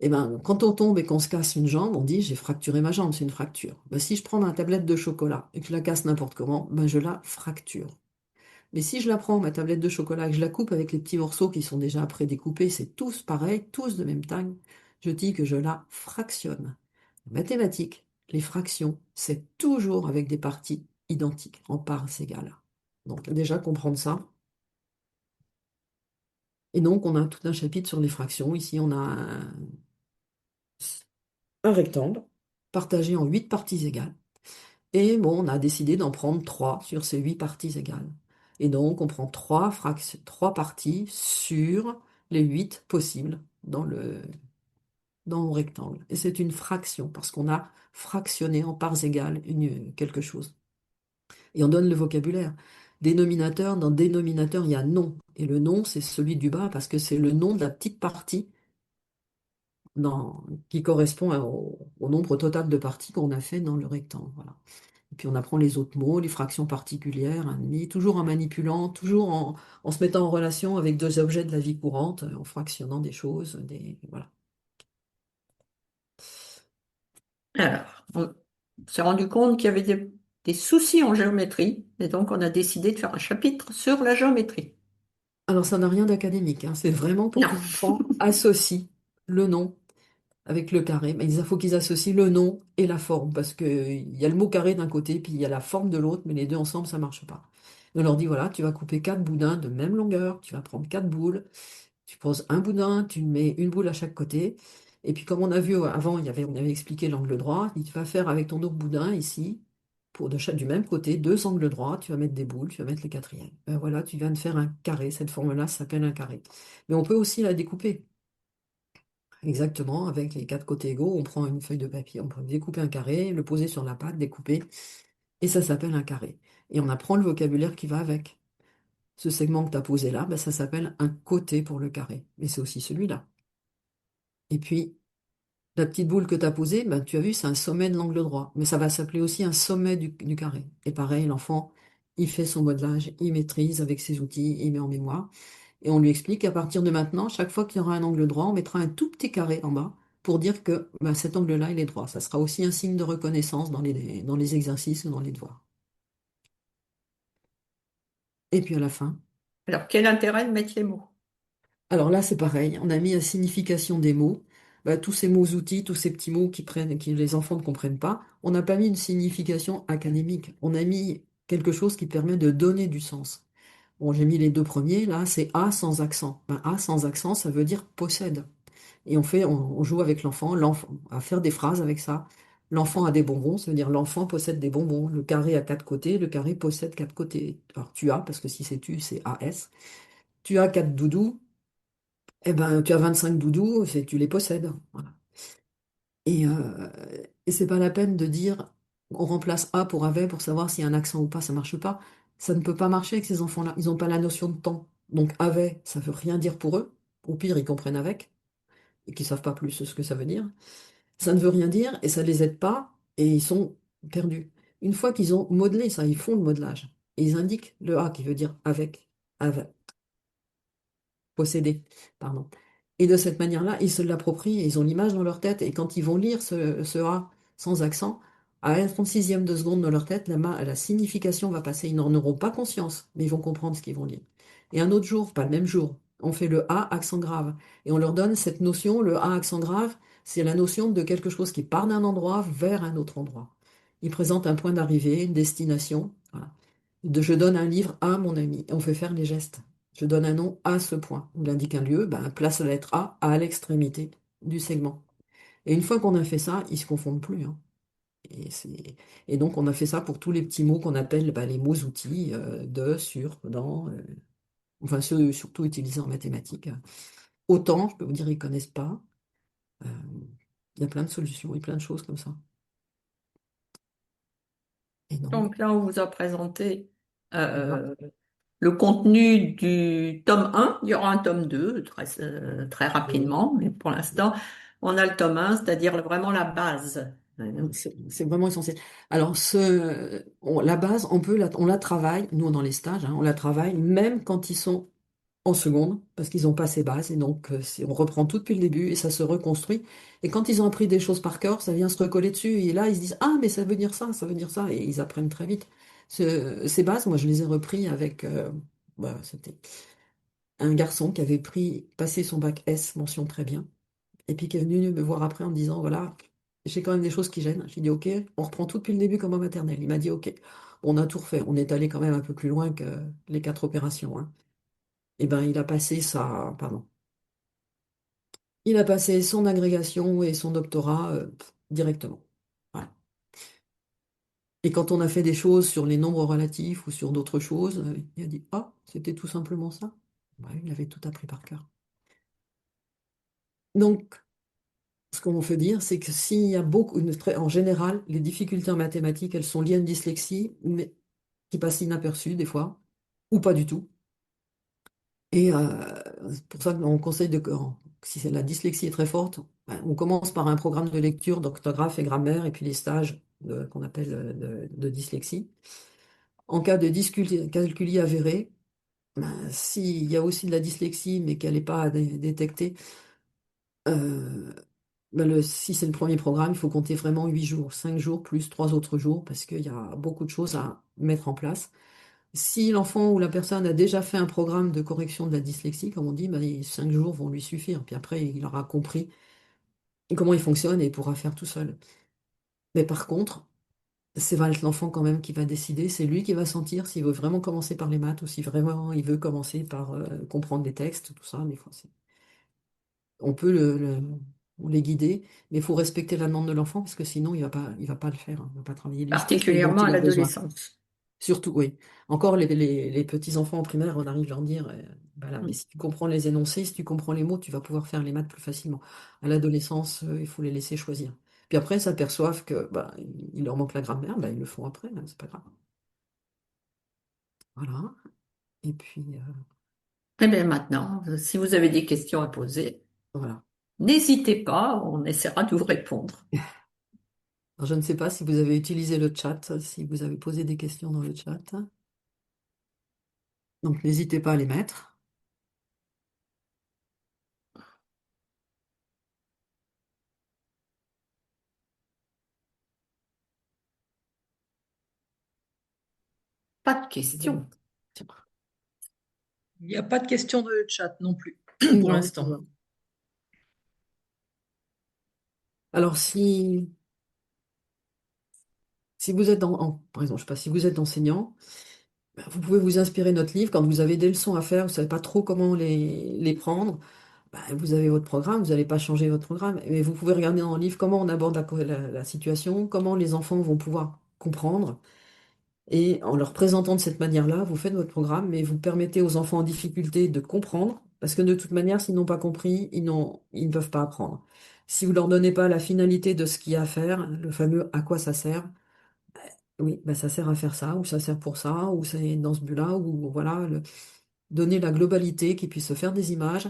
et ben, quand on tombe et qu'on se casse une jambe, on dit j'ai fracturé ma jambe, c'est une fracture. Ben, si je prends ma tablette de chocolat et que je la casse n'importe comment, ben, je la fracture. Mais si je la prends, ma tablette de chocolat, et que je la coupe avec les petits morceaux qui sont déjà prédécoupés, c'est tous pareil, tous de même taille, je dis que je la fractionne. En mathématiques, les fractions, c'est toujours avec des parties identiques, en parts égales. Donc déjà comprendre ça. Et donc on a tout un chapitre sur les fractions. Ici on a un rectangle partagé en 8 parties égales. Et bon, on a décidé d'en prendre 3 sur ces 8 parties égales. Et donc on prend 3 parties sur les 8 possibles dans le rectangle. Et c'est une fraction parce qu'on a fractionné en parts égales quelque chose. Et on donne le vocabulaire. Dénominateur, dans dénominateur, il y a nom. Et le nom, c'est celui du bas parce que c'est le nom de la petite partie qui correspond au nombre total de parties qu'on a fait dans le rectangle. Voilà. Et puis on apprend les autres mots, les fractions particulières, un demi, toujours en manipulant, toujours en se mettant en relation avec deux objets de la vie courante, en fractionnant des choses, voilà. Alors, on s'est rendu compte qu'il y avait des soucis en géométrie, et donc on a décidé de faire un chapitre sur la géométrie. Alors ça n'a rien d'académique, hein, c'est vraiment pour Non. que l'enfant associe le nom avec le carré, mais il faut qu'ils associent le nom et la forme, parce qu'il y a le mot carré d'un côté, puis il y a la forme de l'autre, mais les deux ensemble, ça marche pas. On leur dit, voilà, tu vas couper 4 boudins de même longueur, tu vas prendre 4 boules, tu poses un boudin, tu mets une boule à chaque côté, Et puis, comme on a vu avant, on avait expliqué l'angle droit, il va faire avec ton autre boudin ici, du même côté, deux angles droits, tu vas mettre des boules, tu vas mettre les quatrièmes. Ben voilà, tu viens de faire un carré. Cette forme-là s'appelle un carré. Mais on peut aussi la découper. Exactement, avec les quatre côtés égaux, on prend une feuille de papier, on peut découper un carré, le poser sur la pâte, découper, et ça s'appelle un carré. Et on apprend le vocabulaire qui va avec. Ce segment que tu as posé là, ben ça s'appelle un côté pour le carré. Mais c'est aussi celui-là. Et puis, la petite boule que tu as posée, ben, tu as vu, c'est un sommet de l'angle droit. Mais ça va s'appeler aussi un sommet du carré. Et pareil, l'enfant, il fait son modelage, il maîtrise avec ses outils, il met en mémoire. Et on lui explique qu'à partir de maintenant, chaque fois qu'il y aura un angle droit, on mettra un tout petit carré en bas pour dire que ben, cet angle-là, il est droit. Ça sera aussi un signe de reconnaissance dans les exercices ou dans les devoirs. Et puis à la fin, Alors, quel intérêt de mettre les mots? alors là, c'est pareil. On a mis la signification des mots. Bah, tous ces mots outils, tous ces petits mots qui les enfants ne comprennent pas, on n'a pas mis une signification académique. On a mis quelque chose qui permet de donner du sens. Bon, j'ai mis les deux premiers, là, c'est A sans accent. Ben, A sans accent, ça veut dire possède. Et on joue avec l'enfant à faire des phrases avec ça. L'enfant a des bonbons, ça veut dire l'enfant possède des bonbons. Le carré a quatre côtés, le carré possède quatre côtés. Alors tu as, parce que si c'est tu, c'est AS. Tu as quatre doudous, eh ben, tu as 25 doudous, tu les possèdes. Voilà. Et, euh, et c'est pas la peine de dire on remplace A pour avait pour savoir s'il y a un accent ou pas, ça marche pas. Ça ne peut pas marcher avec ces enfants-là. Ils n'ont pas la notion de temps. Donc avait, ça veut rien dire pour eux. Au pire, ils comprennent avec et qu'ils savent pas plus ce que ça veut dire. Ça ne veut rien dire et ça ne les aide pas et ils sont perdus. Une fois qu'ils ont modelé ça, ils font le modelage. Et ils indiquent le A qui veut dire avec, posséder, pardon. Et de cette manière-là, ils se l'approprient, et ils ont l'image dans leur tête, et quand ils vont lire ce A sans accent, à un 36e de seconde dans leur tête, la signification va passer. Ils n'en auront pas conscience, mais ils vont comprendre ce qu'ils vont lire. Et un autre jour, pas le même jour, on fait le A accent grave, et on leur donne cette notion, le A accent grave, c'est la notion de quelque chose qui part d'un endroit vers un autre endroit. Il présente un point d'arrivée, une destination. Voilà. Je donne un livre à mon ami. On fait faire les gestes. Je donne un nom à ce point. On indique un lieu, ben, place la lettre A à l'extrémité du segment. Et une fois qu'on a fait ça, ils ne se confondent plus, hein. Et donc, on a fait ça pour tous les petits mots qu'on appelle ben, les mots outils, de, sur, dans, enfin ceux surtout utilisés en mathématiques. Autant, je peux vous dire, ils ne connaissent pas. Euh, il y a plein de solutions et plein de choses comme ça. Et donc, Donc là, on vous a présenté voilà. euh, le contenu du tome 1. Il y aura un tome 2 très Oui. rapidement, mais pour l'instant, on a le tome 1, c'est-à-dire vraiment la base. C'est vraiment essentiel. Alors, la base, on la travaille, nous, dans les stages, hein, on la travaille même quand ils sont en seconde, parce qu'ils n'ont pas ces bases, et donc on reprend tout depuis le début, et ça se reconstruit. Et quand ils ont appris des choses par cœur, ça vient se recoller dessus, et là, ils se disent, ah, mais ça veut dire ça, et ils apprennent très vite. Ces bases, moi, je les ai repris avec, c'était un garçon qui avait passé son bac S, mention très bien, et puis qui est venu me voir après en me disant, voilà, j'ai quand même des choses qui gênent. J'ai dit, ok, on reprend tout depuis le début comme en maternelle. Il m'a dit, ok, on a tout refait. On est allé quand même un peu plus loin que les quatre opérations, hein. Et ben, il a passé son agrégation et son doctorat directement. Voilà. Et quand on a fait des choses sur les nombres relatifs ou sur d'autres choses, il a dit, ah, c'était tout simplement ça. Ouais, il avait tout appris par cœur. Donc, ce qu'on veut dire, c'est que s'il y a en général, les difficultés en mathématiques, elles sont liées à une dyslexie, mais qui passe inaperçue des fois, ou pas du tout. Et c'est pour ça qu'on conseille si la dyslexie est très forte, ben, on commence par un programme de lecture d'orthographe et grammaire, et puis les stages qu'on appelle de dyslexie. En cas de calculi avéré, ben, s'il y a aussi de la dyslexie, mais qu'elle n'est pas détectée, euh, ben, si c'est le premier programme, il faut compter vraiment 8 jours, 5 jours plus 3 autres jours, parce qu'il y a beaucoup de choses à mettre en place. Si l'enfant ou la personne a déjà fait un programme de correction de la dyslexie, comme on dit, ben, les 5 jours vont lui suffire. Puis après, il aura compris comment il fonctionne et il pourra faire tout seul. Mais par contre, c'est va être l'enfant quand même qui va décider. C'est lui qui va sentir s'il veut vraiment commencer par les maths ou si vraiment il veut commencer par comprendre des textes, tout ça. Des fois, on peut ou les guider, mais il faut respecter la demande de l'enfant parce que sinon il va pas le faire, hein, il va pas travailler les skills dont Particulièrement il à a besoin. l'adolescence. Surtout, oui. Encore les petits-enfants en primaire, on arrive à leur dire, bah là, mais Mm. si tu comprends les énoncés, si tu comprends les mots, tu vas pouvoir faire les maths plus facilement. À l'adolescence, il faut les laisser choisir. Puis après, ils s'aperçoivent que bah, il leur manque la grammaire, bah, ils le font après, hein, c'est pas grave. Voilà. Et puis, Eh bien maintenant, si vous avez des questions à poser, voilà. n'hésitez pas, on essaiera de vous répondre. Alors, je ne sais pas si vous avez utilisé le chat, si vous avez posé des questions dans le chat. Donc, n'hésitez pas à les mettre. Pas de Bon. questions. Tiens. Il n'y a pas de question de chat non plus pour Non, ça l'instant. va. Alors, si vous êtes par exemple, je sais pas, si vous êtes enseignant, ben, vous pouvez vous inspirer de notre livre quand vous avez des leçons à faire, vous ne savez pas trop comment les prendre. Ben, vous avez votre programme, vous n'allez pas changer votre programme, mais vous pouvez regarder dans le livre comment on aborde la situation, comment les enfants vont pouvoir comprendre. Et en leur présentant de cette manière-là, vous faites votre programme, mais vous permettez aux enfants en difficulté de comprendre, parce que de toute manière, s'ils n'ont pas compris, ils ne peuvent pas apprendre. Si vous leur donnez pas la finalité de ce qu'il y a à faire, le fameux à quoi ça sert, oui, ben ça sert à faire ça, ou ça sert pour ça, ou c'est dans ce but-là, ou voilà, donner la globalité, qu'ils puissent se faire des images,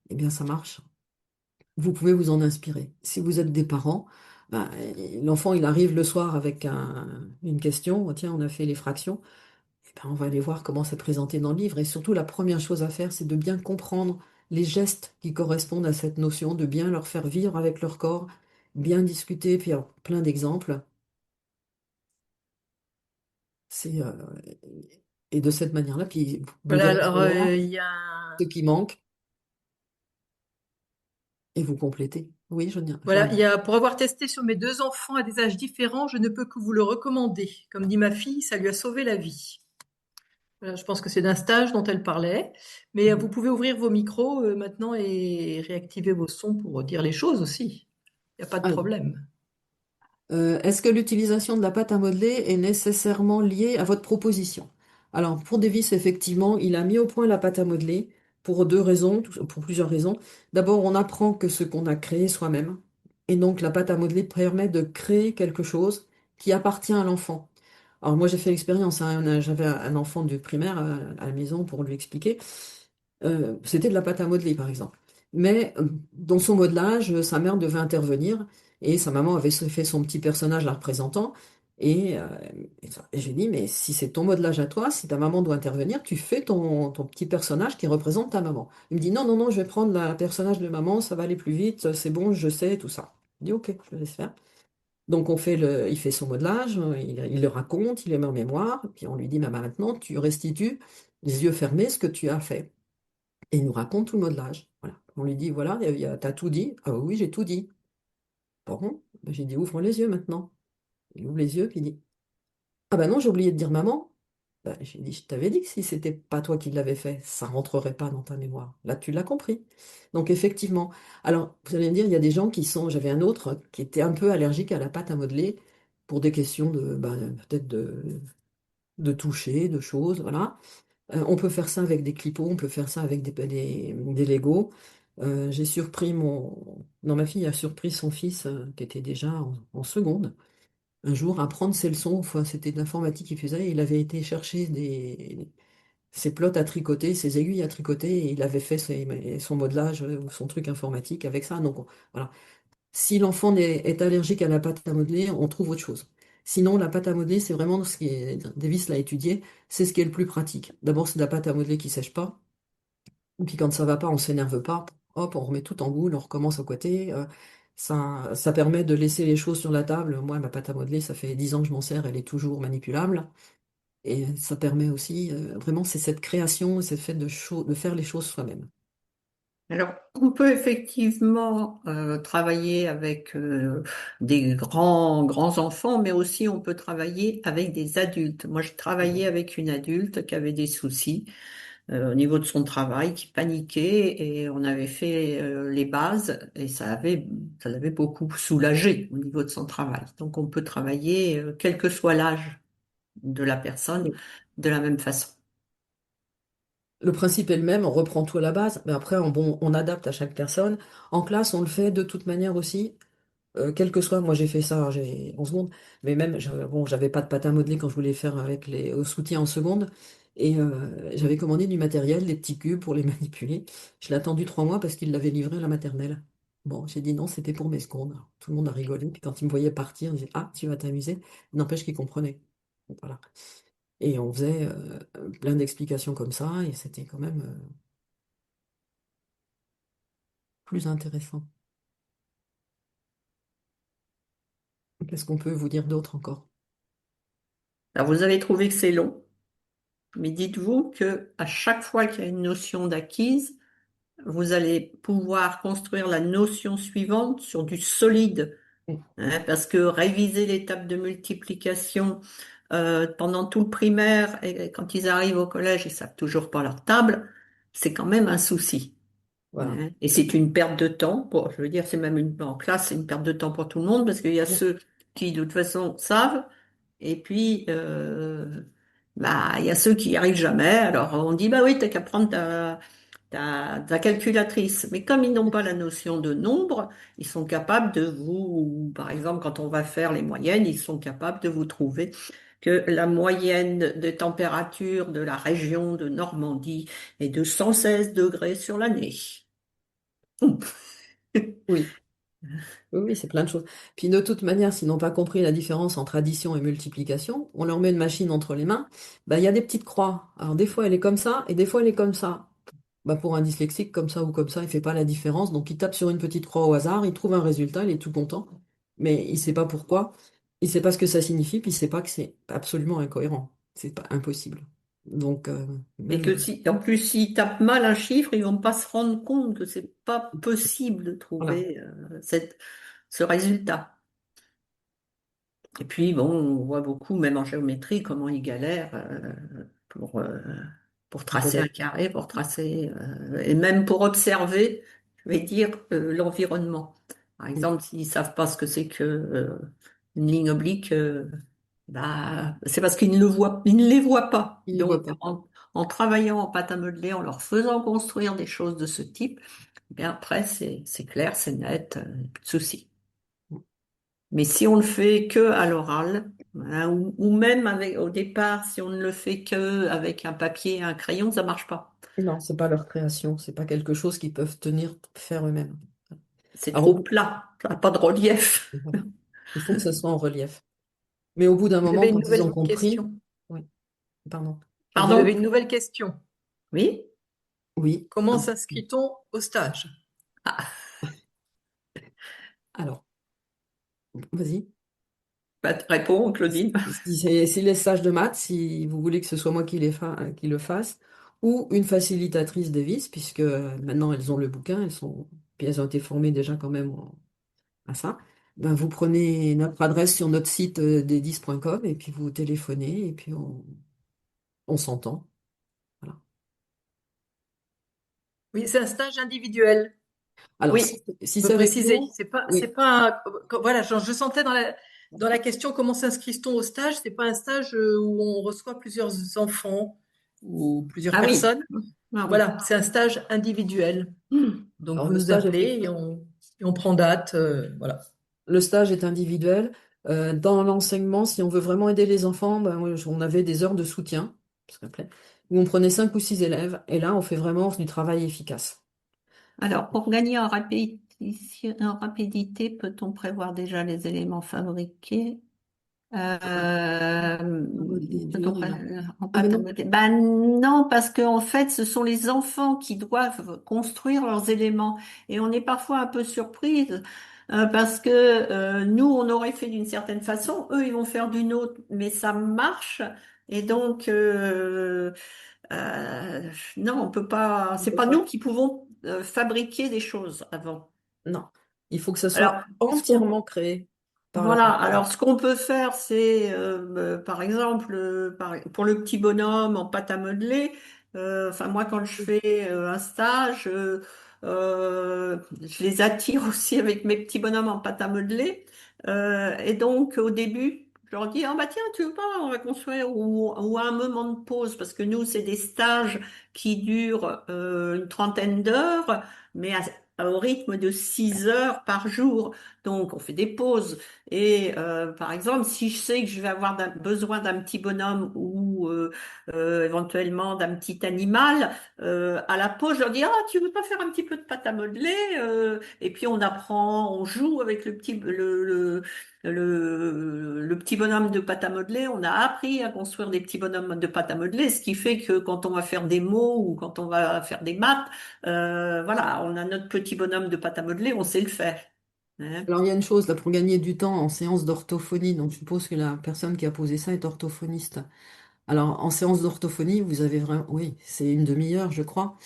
eh bien ça marche. Vous pouvez vous en inspirer. Si vous êtes des parents, ben, l'enfant il arrive le soir avec une question, oh, tiens, on a fait les fractions, eh ben, on va aller voir comment c'est présenté dans le livre. Et surtout, la première chose à faire, c'est de bien comprendre les gestes qui correspondent à cette notion, de bien leur faire vivre avec leur corps, bien discuter, puis alors, plein d'exemples. C'est, et de cette manière-là, puis vous Voilà, verrez à ce alors moment-là il y a ce qui manque et vous complétez. Oui, voilà, pour avoir testé sur mes deux enfants à des âges différents, je ne peux que vous le recommander. Comme dit ma fille, ça lui a sauvé la vie. Voilà, je pense que c'est d'un stage dont elle parlait, mais vous pouvez ouvrir vos micros maintenant et réactiver vos sons pour dire les choses aussi. Il n'y a pas de Alors, problème. est-ce que l'utilisation de la pâte à modeler est nécessairement liée à votre proposition? Alors, pour Davis, effectivement, il a mis au point la pâte à modeler pour deux raisons, pour plusieurs raisons. D'abord, on apprend que ce qu'on a créé soi-même. Et donc, la pâte à modeler permet de créer quelque chose qui appartient à l'enfant. Alors, moi, j'ai fait l'expérience, hein, j'avais un enfant du primaire à la maison pour lui expliquer. C'était de la pâte à modeler, par exemple. Mais dans son modelage, sa mère devait intervenir et sa maman avait fait son petit personnage la représentant. Et, et j'ai dit, mais si c'est ton modelage à toi, si ta maman doit intervenir, tu fais ton petit personnage qui représente ta maman. Il me dit, non, non, non, je vais prendre le personnage de maman, ça va aller plus vite, c'est bon, je sais, tout ça. Je dis, ok, je laisse faire. Donc il fait son modelage, il le raconte, il le met en mémoire, puis on lui dit, maman, maintenant, tu restitues, les yeux fermés, ce que tu as fait. Et il nous raconte tout le modelage. Voilà. On lui dit, voilà, t'as tout dit. Ah oui, j'ai tout dit. Bon, ben, j'ai dit, ouvre les yeux maintenant. Il ouvre les yeux, puis il dit, ah ben non, j'ai oublié de dire maman. Ben, j'ai dit, je t'avais dit que si c'était pas toi qui l'avais fait, ça rentrerait pas dans ta mémoire. Là, tu l'as compris. Donc effectivement, alors vous allez me dire, il y a des gens qui sont, j'avais un autre qui était un peu allergique à la pâte à modeler pour des questions de, ben, peut-être de toucher, de choses, voilà. On peut faire ça avec des clipots, on peut faire ça avec des Legos. J'ai surpris Non, ma fille a surpris son fils, qui était déjà en seconde, un jour à prendre ses leçons. Enfin, c'était de l'informatique qu'il faisait. Il avait été chercher ses plots à tricoter, ses aiguilles à tricoter, et il avait fait son modelage ou son truc informatique avec ça. Donc, voilà. Si l'enfant est allergique à la pâte à modeler, on trouve autre chose. Sinon, la pâte à modeler, c'est vraiment ce qui est, Davis l'a étudié, c'est ce qui est le plus pratique. D'abord, c'est de la pâte à modeler qui sèche pas. Et puis quand ça va pas, on s'énerve pas. Hop, on remet tout en boule, on recommence à côté. Ça permet de laisser les choses sur la table. Moi, ma pâte à modeler, ça fait 10 ans que je m'en sers, elle est toujours manipulable. Et ça permet aussi, vraiment, c'est cette création, c'est le fait de faire les choses soi-même. Alors, on peut effectivement travailler avec des grands enfants, mais aussi on peut travailler avec des adultes. Moi, je travaillais avec une adulte qui avait des soucis. au niveau de son travail, qui paniquait et on avait fait les bases et ça l'avait beaucoup soulagé au niveau de son travail. Donc on peut travailler, quel que soit l'âge de la personne, Oui. de la même façon. Le principe est le même, on reprend tout à la base, mais après, on adapte à chaque personne. En classe, on le fait de toute manière aussi. Quel que soit, moi j'ai fait ça j'ai, en seconde, mais même, bon, j'avais pas de pâte à modeler quand je voulais faire avec les au soutien en seconde, et j'avais commandé du matériel, des petits cubes pour les manipuler. Je l'ai attendu 3 mois parce qu'il l'avait livré à la maternelle. Bon, j'ai dit non, c'était pour mes secondes. Tout le monde a rigolé, puis quand il me voyait partir, il disait ah, tu vas t'amuser. N'empêche qu'il comprenait. Voilà. Et on faisait plein d'explications comme ça, et c'était quand même plus intéressant. Qu'est-ce qu'on peut vous dire d'autre encore? Alors vous avez trouvé que c'est long, mais dites-vous que à chaque fois qu'il y a une notion d'acquise, vous allez pouvoir construire la notion suivante sur du solide. Hein, parce que réviser les tables de multiplication pendant tout le primaire et quand ils arrivent au collège, ils savent toujours pas leur table, c'est quand même un souci. Voilà. Hein. Et c'est une perte de temps. Je veux dire, c'est même en classe, c'est une perte de temps pour tout le monde parce qu'il y a ceux qui de toute façon savent et puis bah il y a ceux qui n'y arrivent jamais. Alors on dit bah oui, t'as qu'à prendre ta calculatrice. Mais comme ils n'ont pas la notion de nombre, ils sont capables de vous, par exemple, quand on va faire les moyennes, ils sont capables de vous trouver que la moyenne de température de la région de Normandie est de 116 degrés sur l'année. Oui. Oui, oui, c'est plein de choses. Puis de toute manière, s'ils n'ont pas compris la différence entre addition et multiplication, on leur met une machine entre les mains, bah, il y a des petites croix. Alors des fois elle est comme ça et des fois elle est comme ça. Bah, pour un dyslexique, comme ça ou comme ça, il fait pas la différence. Donc il tape sur une petite croix au hasard, il trouve un résultat, il est tout content. Mais il sait pas pourquoi, il sait pas ce que ça signifie, puis il sait pas que c'est absolument incohérent. C'est pas impossible. Donc Et que même si, en plus, s'ils tapent mal un chiffre, ils vont pas se rendre compte que c'est pas possible de voilà, trouver ce résultat. Et puis, bon, on voit beaucoup, même en géométrie, comment ils galèrent pour, euh, pour tracer un peut-être. carré, pour tracer, et même pour observer, je vais dire, l'environnement. Par Oui, exemple, s'ils savent pas ce que c'est que une ligne oblique, bah, c'est parce qu'ils ne le voient, ils ne les voient pas. il ne voit Donc, pas. en travaillant en pâte à modeler, en leur faisant construire des choses de ce type, eh bien après, c'est clair, c'est net, plus de souci. Mais si on le fait que à l'oral, hein, ou même avec, au départ, si on ne le fait que avec un papier et un crayon, ça marche pas. Non, c'est pas leur création, c'est pas quelque chose qu'ils peuvent tenir, faire eux-mêmes. C'est Alors, trop plat, ça n'a pas de relief. voilà. Il faut que ce soit en relief. Mais au bout d'un Vous moment, avez une quand ils ont nouvelle compris, question. oui, pardon, Vous Pardon? avez une nouvelle question. Oui? oui. Comment s'inscrit-on au stage? Ah, Alors, vas-y. bah, réponds, Claudine. Si les stages de maths, si vous voulez que ce soit moi qui le fasse, ou une facilitatrice Davis, puisque maintenant elles ont le bouquin, puis elles ont été formées déjà quand même à ça, ben vous prenez notre adresse sur notre site des10.com et puis vous téléphonez et puis on s'entend. Voilà. Oui, c'est un stage individuel. Alors, Oui, si On peut c'est avec préciser. nous, C'est oui, pas voilà, je sentais dans la question comment s'inscrit-on au stage. C'est pas un stage où on reçoit plusieurs enfants ou plusieurs ah oui, personnes. ah oui. Voilà, c'est un stage individuel. Hmm. Donc alors vous nous appelez et on prend date. Voilà. le stage est individuel. Dans l'enseignement, si on veut vraiment aider les enfants, ben, on avait des heures de soutien, ce qu'on appelait, où on prenait 5 ou 6 élèves, et là, on fait vraiment du travail efficace. Alors, pour gagner en rapidité, peut-on prévoir déjà les éléments fabriqués? Peut-on en Ah ben pâte à non, modeler? Ben non, parce que en fait, ce sont les enfants qui doivent construire leurs éléments. Et on est parfois un peu surprise parce que nous, on aurait fait d'une certaine façon, eux, ils vont faire d'une autre, mais ça marche. Et donc, non, on peut pas. on C'est peut pas nous pas. qui pouvons fabriquer des choses avant. Non, il faut que ce soit Alors, ce qu'on entièrement créé par la voilà, personne. alors ce qu'on peut faire, c'est par exemple, pour le petit bonhomme en pâte à modeler, Enfin, moi, quand je fais un stage, je les attire aussi avec mes petits bonhommes en pâte à modeler. Et donc, au début, je leur dis, ah bah tiens, tu veux pas, on va construire, ou à un moment de pause, parce que nous, c'est des stages qui durent une trentaine d'heures, mais au rythme de 6 heures par jour. Donc, on fait des pauses. Et par exemple, si je sais que je vais avoir besoin d'un petit bonhomme ou éventuellement d'un petit animal, à la pause, je leur dis, ah, tu veux pas faire un petit peu de pâte à modeler? Et puis on apprend, on joue avec le petit bonhomme de pâte à modeler. On a appris à construire des petits bonhommes de pâte à modeler, ce qui fait que quand on va faire des mots ou quand on va faire des maths, voilà, on a notre petit bonhomme de pâte à modeler, on sait le faire. Hein. Alors, il y a une chose, là, pour gagner du temps en séance d'orthophonie, donc je suppose que la personne qui a posé ça est orthophoniste. Alors, en séance d'orthophonie, vous avez vraiment, oui, c'est une demi-heure, je crois.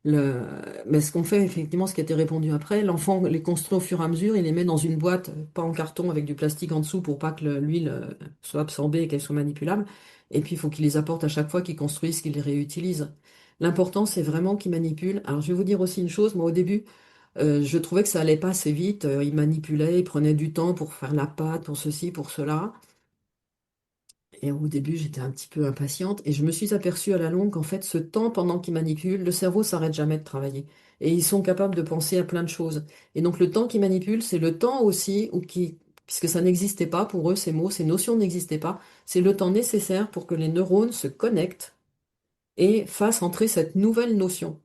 Le... Mais ce qu'on fait, effectivement, ce qui a été répondu après, l'enfant les construit au fur et à mesure, il les met dans une boîte, pas en carton, avec du plastique en dessous pour pas que l'huile soit absorbée et qu'elle soit manipulable. Et puis, il faut qu'il les apporte à chaque fois qu'il construise, qu'il les réutilise. L'important, c'est vraiment qu'il manipule. Alors, je vais vous dire aussi une chose, moi, au début, je trouvais que ça allait pas assez vite. Il manipulait, il prenait du temps pour faire la pâte, pour ceci, pour cela. Et au début, j'étais un petit peu impatiente et je me suis aperçue à la longue qu'en fait, ce temps pendant qu'ils manipulent, le cerveau s'arrête jamais de travailler. Et ils sont capables de penser à plein de choses. Et donc, le temps qu'ils manipulent, c'est le temps aussi puisque ça n'existait pas pour eux, ces mots, ces notions n'existaient pas, c'est le temps nécessaire pour que les neurones se connectent et fasse entrer cette nouvelle notion.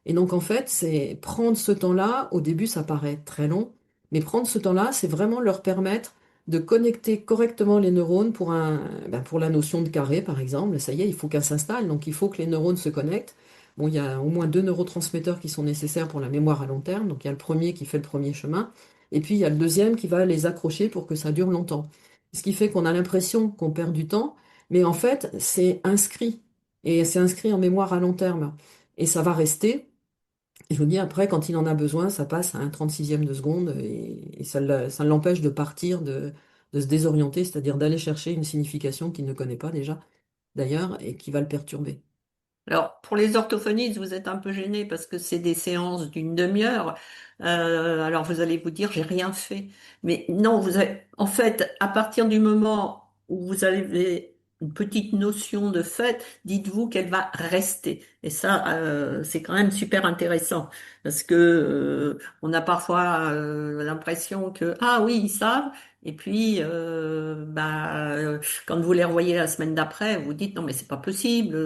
Et donc en fait, c'est prendre ce temps-là, au début ça paraît très long, mais prendre ce temps-là, c'est vraiment leur permettre de connecter correctement les neurones pour la notion de carré par exemple. Ça y est, il faut qu'elle s'installe, donc il faut que les neurones se connectent. Bon, il y a au moins deux neurotransmetteurs qui sont nécessaires pour la mémoire à long terme. Donc il y a le premier qui fait le premier chemin, et puis il y a le deuxième qui va les accrocher pour que ça dure longtemps. Ce qui fait qu'on a l'impression qu'on perd du temps, mais en fait, c'est inscrit. Et c'est inscrit en mémoire à long terme. Et ça va rester. Et je vous dis, après, quand il en a besoin, ça passe à un 36e de seconde et ça l'empêche de partir, de se désorienter, c'est-à-dire d'aller chercher une signification qu'il ne connaît pas déjà, d'ailleurs, et qui va le perturber. Alors, pour les orthophonistes, vous êtes un peu gênés parce que c'est des séances d'une demi-heure. Alors, vous allez vous dire, j'ai rien fait. Mais non, en fait, à partir du moment où vous avez une petite notion de fait, dites-vous qu'elle va rester. Et ça, c'est quand même super intéressant parce que on a parfois l'impression que, ah oui, ils savent. Et puis, quand vous les revoyez la semaine d'après, vous dites, non, mais c'est pas possible.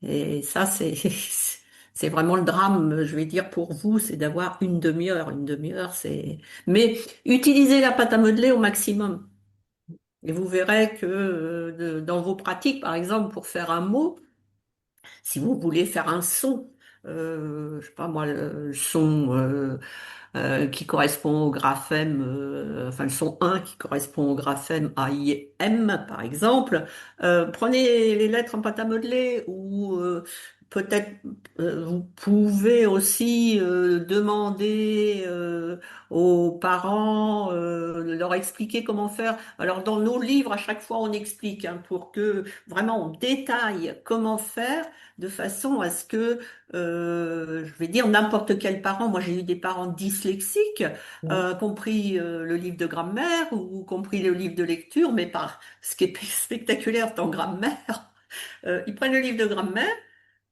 Et ça, c'est vraiment le drame, je vais dire, pour vous, c'est d'avoir une demi-heure. Une demi-heure, c'est... Mais utilisez la pâte à modeler au maximum. Et vous verrez que dans vos pratiques, par exemple, pour faire un mot, si vous voulez faire un son, je sais pas moi, le son qui correspond au graphème, enfin le son 1 qui correspond au graphème AIM, par exemple, prenez les lettres en pâte à modeler ou peut-être vous pouvez aussi demander aux parents, leur expliquer comment faire. Alors dans nos livres, à chaque fois, on explique hein, pour que vraiment on détaille comment faire de façon à ce que je vais dire n'importe quel parent. Moi, j'ai eu des parents dyslexiques, Oui. compris le livre de grammaire ou compris le livre de lecture, mais par ce qui est spectaculaire en grammaire, ils prennent le livre de grammaire.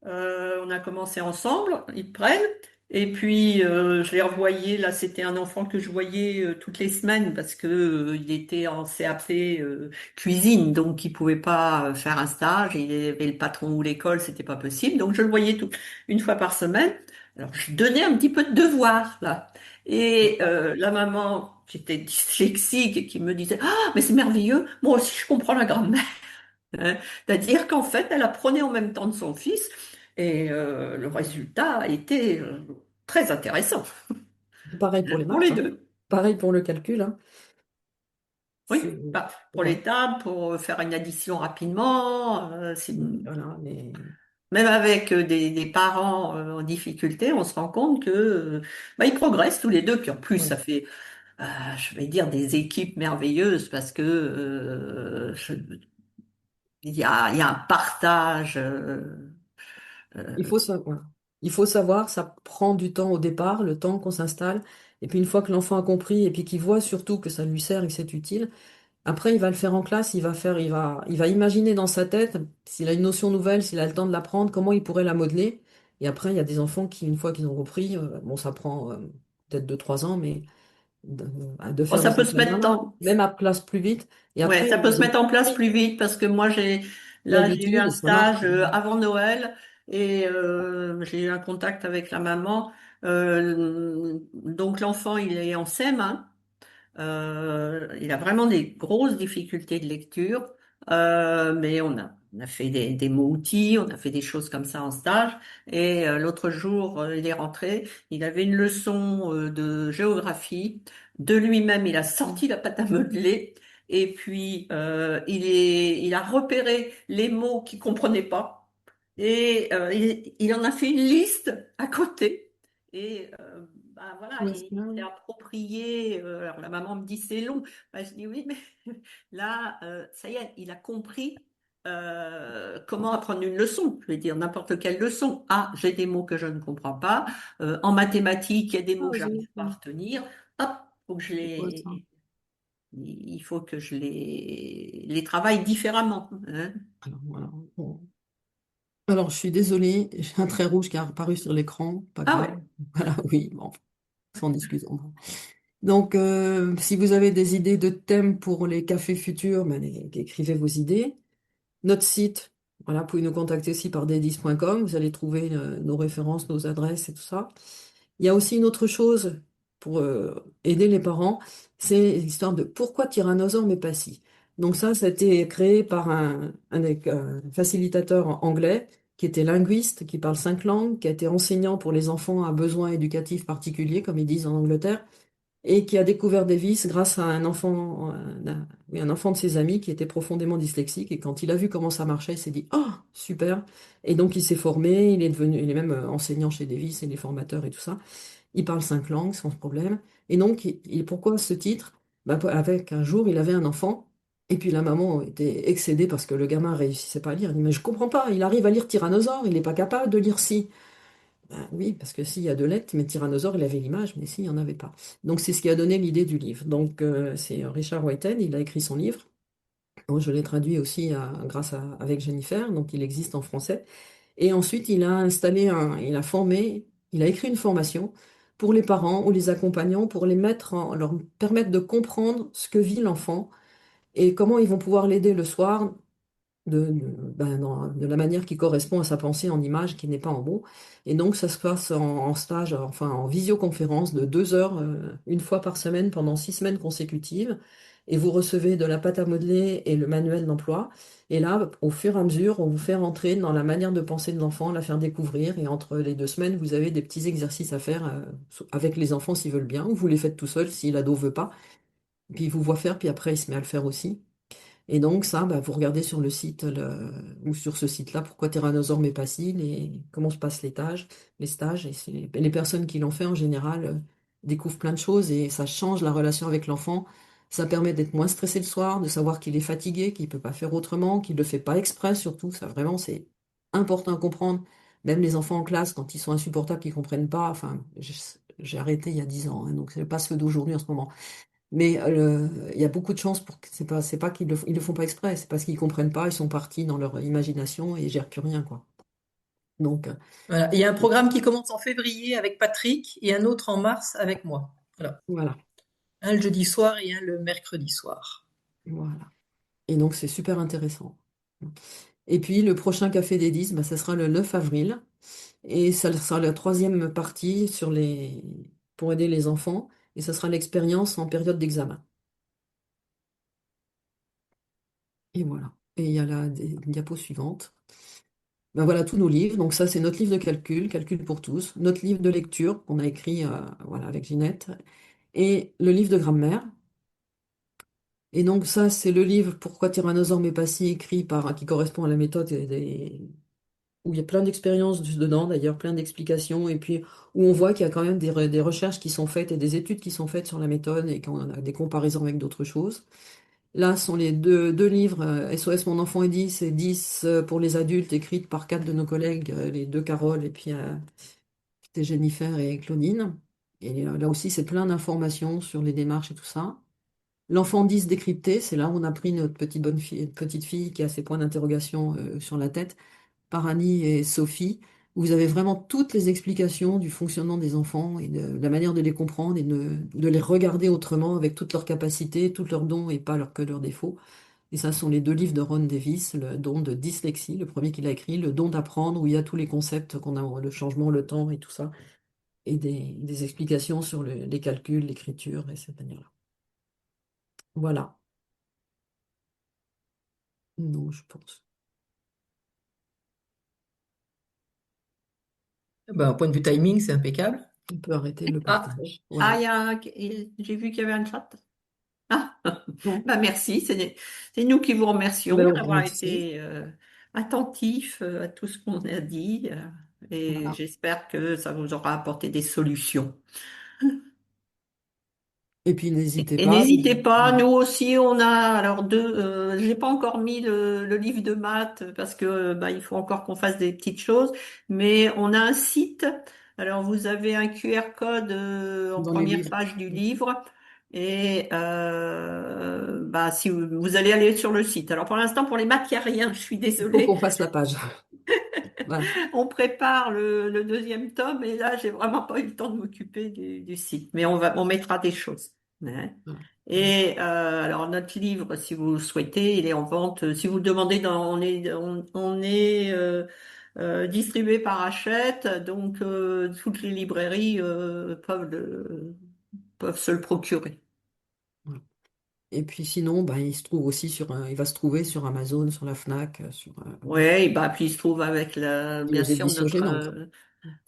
On a commencé ensemble, ils prennent. Et puis je l'ai revoyé. Là, c'était un enfant que je voyais toutes les semaines parce que il était en CAP cuisine, donc il pouvait pas faire un stage. Il avait le patron ou l'école, c'était pas possible. Donc je le voyais une fois par semaine. Alors je donnais un petit peu de devoir là. Et la maman qui était dyslexique et qui me disait, ah mais c'est merveilleux, moi aussi je comprends la grammaire. Hein. C'est-à-dire qu'en fait, elle apprenait en même temps de son fils et le résultat a été très intéressant Pareil pour hein, les pour maths, les hein. deux. Pareil pour le calcul, hein. Oui, C'est, bah, pour ouais, les tables, pour faire une addition rapidement, voilà, mais même avec des parents en difficulté, on se rend compte que ils progressent tous les deux. Puis en plus, ouais. ça fait, je vais dire, des équipes merveilleuses parce que il y a un partage. Il faut savoir. Il faut savoir, ça prend du temps au départ, le temps qu'on s'installe. Et puis une fois que l'enfant a compris et puis qu'il voit surtout que ça lui sert et que c'est utile, après il va le faire en classe, il va imaginer dans sa tête, s'il a une notion nouvelle, s'il a le temps de l'apprendre, comment il pourrait la modeler. Et après, il y a des enfants qui, une fois qu'ils ont repris, bon, ça prend peut-être 2, 3 ans, mais de, de Bon, faire de ça peut cette se mettre manière-là, en, même à place plus vite. Et ouais, après, ça peut se ils ont mettre en place compris plus vite parce que moi, j'ai eu l'habitude un et ça marche. stage avant Noël et j'ai eu un contact avec la maman. Donc l'enfant, il est en CM1. Il a vraiment des grosses difficultés de lecture, mais on a fait des mots-outils, on a fait des choses comme ça en stage. Et l'autre jour, il est rentré, il avait une leçon de géographie. De lui-même, il a sorti la pâte à modeler. Et puis, il a repéré les mots qu'il comprenait pas. Et il en a fait une liste à côté. Et bah, voilà, Ouais, c'est il bien. a approprié. Alors la maman me dit c'est long. Bah, je dis oui, mais là, ça y est, il a compris comment apprendre une leçon. Je vais dire n'importe quelle leçon. Ah, j'ai des mots que je ne comprends pas. En mathématiques, il y a des Ah, mots que vas-y. j'arrive pas à retenir. Hop, faut que je C'est quoi ça? il faut que les travaille différemment, hein. Alors, voilà. Bon. Alors, je suis désolée, j'ai un trait rouge qui est apparu sur l'écran, pas Ah grave. ouais. Voilà, oui, bon, sans discussion. Donc, si vous avez des idées de thèmes pour les cafés futurs, ben, écrivez vos idées. Notre site, voilà, vous pouvez nous contacter aussi par dedis.com, vous allez trouver nos références, nos adresses et tout ça. Il y a aussi une autre chose pour aider les parents, c'est l'histoire de pourquoi tyrannosaure mais pas si. Donc ça a été créé par un facilitateur anglais qui était linguiste, qui parle 5 langues, qui a été enseignant pour les enfants à besoins éducatifs particuliers, comme ils disent en Angleterre, et qui a découvert Davis grâce à oui, un enfant de ses amis qui était profondément dyslexique. Et quand il a vu comment ça marchait, il s'est dit, oh, super. Et donc il s'est formé, il est même enseignant chez Davis et les formateurs et tout ça. Il parle 5 langues sans problème. Et donc, pourquoi ce titre? Bah, avec un jour, il avait un enfant, et puis la maman était excédée parce que le gamin réussissait pas à lire. Elle dit, mais je comprends pas, il arrive à lire Tyrannosaure, il n'est pas capable de lire si. Ben oui, parce que s'il y a 2 lettres, mais Tyrannosaure, il avait l'image, mais s'il n'y en avait pas. Donc c'est ce qui a donné l'idée du livre. Donc c'est Richard Whitehead, il a écrit son livre. Bon, je l'ai traduit aussi avec Jennifer, donc il existe en français. Et ensuite, il a formé, il a écrit une formation pour les parents ou les accompagnants pour leur permettre de comprendre ce que vit l'enfant et comment ils vont pouvoir l'aider le soir de la manière qui correspond à sa pensée en image, qui n'est pas en mots. Et donc, ça se passe en stage, enfin en visioconférence de 2 heures, une fois par semaine pendant 6 semaines consécutives. Et vous recevez de la pâte à modeler et le manuel d'emploi. Et là, au fur et à mesure, on vous fait rentrer dans la manière de penser de l'enfant, la faire découvrir. Et entre les 2 semaines, vous avez des petits exercices à faire avec les enfants s'ils veulent bien, ou vous les faites tout seul si l'ado veut pas. Puis il vous voit faire, puis après il se met à le faire aussi. Et donc ça, bah, vous regardez sur le site ou sur ce site-là pourquoi Tyrannosaure mais pas si, comment se passent les stages. Et les personnes qui l'ont fait en général découvrent plein de choses et ça change la relation avec l'enfant. Ça permet d'être moins stressé le soir, de savoir qu'il est fatigué, qu'il peut pas faire autrement, qu'il ne le fait pas exprès surtout. Ça vraiment, c'est important à comprendre. Même les enfants en classe, quand ils sont insupportables, qu'ils comprennent pas. Enfin, j'ai arrêté il y a 10 ans, hein, donc c'est pas ceux d'aujourd'hui en ce moment. Mais il y a beaucoup de chances pour que c'est pas ils le font pas exprès, c'est parce qu'ils comprennent pas, ils sont partis dans leur imagination et ils gèrent plus rien, quoi. Donc, Voilà. Il y a un programme qui commence en février avec Patrick et un autre en mars avec moi. Voilà. voilà, Un le jeudi soir et un le mercredi soir. voilà. Et donc, c'est super intéressant. Et puis, le prochain Café des 10, bah, ça sera le 9 avril. Et ça sera la troisième partie pour aider les enfants. Et ça sera l'expérience en période d'examen. Et voilà. Et il y a la diapo suivante. Ben voilà tous nos livres. Donc ça, c'est notre livre de calcul, Calcul pour tous, notre livre de lecture qu'on a écrit voilà, avec Ginette, et le livre de grammaire. Et donc ça, c'est le livre Pourquoi Tyrannosaure m'est passé, écrit qui correspond à la méthode où il y a plein d'expériences dedans, d'ailleurs, plein d'explications, et puis où on voit qu'il y a quand même des recherches qui sont faites et des études qui sont faites sur la méthode et qu'on a des comparaisons avec d'autres choses. Là sont les deux livres, SOS Mon enfant est 10 et 10 pour les adultes, écrites par quatre de nos collègues, les deux Carole et puis c'était Jennifer et Claudine. Et là aussi, c'est plein d'informations sur les démarches et tout ça. L'enfant 10 décrypté, c'est là où on a pris notre petite fille qui a ses points d'interrogation sur la tête, par Annie et Sophie, où vous avez vraiment toutes les explications du fonctionnement des enfants et de la manière de les comprendre et de les regarder autrement avec toutes leurs capacités, tous leurs dons et pas que leurs défauts. Et ça sont les deux livres de Ron Davis, le don de dyslexie, le premier qu'il a écrit, le don d'apprendre, où il y a tous les concepts qu'on a, le changement, le temps et tout ça, et des explications sur les calculs, l'écriture et cette manière-là. Voilà. Non, je pense. Ben, au point de vue timing, c'est impeccable. On peut arrêter le Ah, partage. ah, Voilà. j'ai vu qu'il y avait un chat. Ah, Bon, bah merci, c'est nous qui vous remercions ben, on vous d'avoir remercie. été attentifs à tout ce qu'on a dit et Voilà. j'espère que ça vous aura apporté des solutions. Et puis n'hésitez Et pas. n'hésitez pas, nous aussi, on a alors j'ai pas encore mis le livre de maths parce que bah, il faut encore qu'on fasse des petites choses, mais on a un site. Alors vous avez un QR code en Dans les première livres. page du livre et bah si vous allez aller sur le site. Alors pour l'instant pour les maths il n'y a rien, je suis Il faut désolée. qu'on fasse la page. Voilà. On prépare le deuxième tome et là, j'ai vraiment pas eu le temps de m'occuper du site. Mais on mettra des choses. Ouais. Voilà. Et alors notre livre, si vous le souhaitez, il est en vente. Si vous le demandez, on est distribué par Hachette, donc toutes les librairies peuvent se le procurer. Voilà. Et puis sinon, ben, il se trouve aussi il va se trouver sur Amazon, sur la Fnac, Ouais, et bah puis il se trouve avec et aux bien sûr éditions Génantes.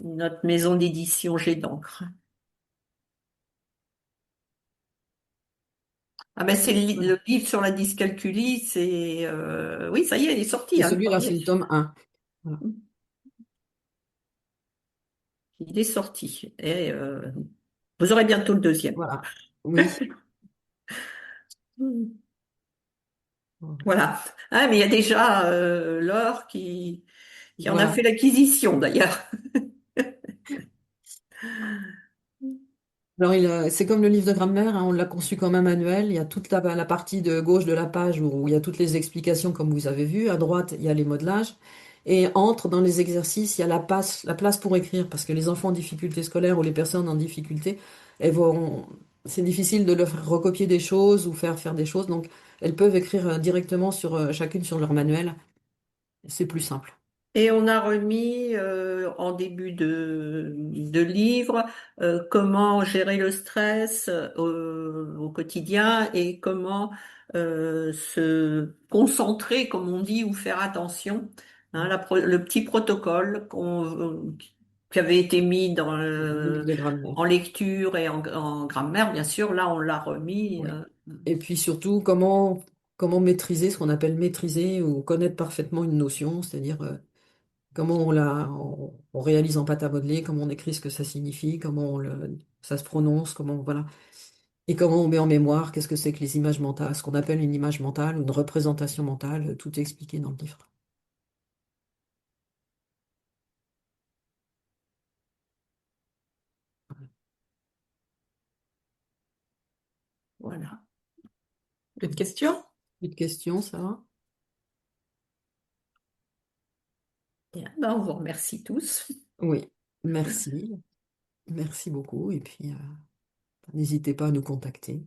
notre maison d'édition Jet d'encre. Ah ben c'est Voilà. le livre sur la dyscalculie, c'est oui, ça y est, il est sorti, Et hein, le celui-là, c'est premier. le tome 1. Voilà. Il est sorti. Et vous aurez bientôt le deuxième. Voilà. Oui. Hmm. Voilà. Voilà. Ah, mais il y a déjà Laure qui en a Voilà. fait l'acquisition d'ailleurs. Alors, c'est comme le livre de grammaire, hein, on l'a conçu comme un manuel. Il y a toute la partie de gauche de la page où il y a toutes les explications, comme vous avez vu. À droite, il y a les modelages. Et entre, dans les exercices, il y a la place pour écrire, parce que les enfants en difficulté scolaire ou les personnes en difficulté, c'est difficile de leur faire recopier des choses ou faire des choses. Donc, elles peuvent écrire directement chacune sur leur manuel. C'est plus simple. Et on a remis en début de livre comment gérer le stress au quotidien et comment se concentrer, comme on dit, ou faire attention. Hein, le petit protocole qui avait été mis Le livre de grammaire. en lecture et en grammaire, bien sûr, là on l'a remis. Oui. Et puis surtout, comment maîtriser ce qu'on appelle maîtriser ou connaître parfaitement une notion, c'est-à-dire comment on réalise en pâte à modeler, comment on écrit ce que ça signifie, ça se prononce, voilà. Et comment on met en mémoire, qu'est-ce que c'est que les images mentales, ce qu'on appelle une image mentale ou une représentation mentale, tout est expliqué dans le livre. Voilà. D'autres questions? Plus de questions, ça va? Bien, ben, on vous remercie tous. Oui, merci. Merci beaucoup. Et puis, n'hésitez pas à nous contacter.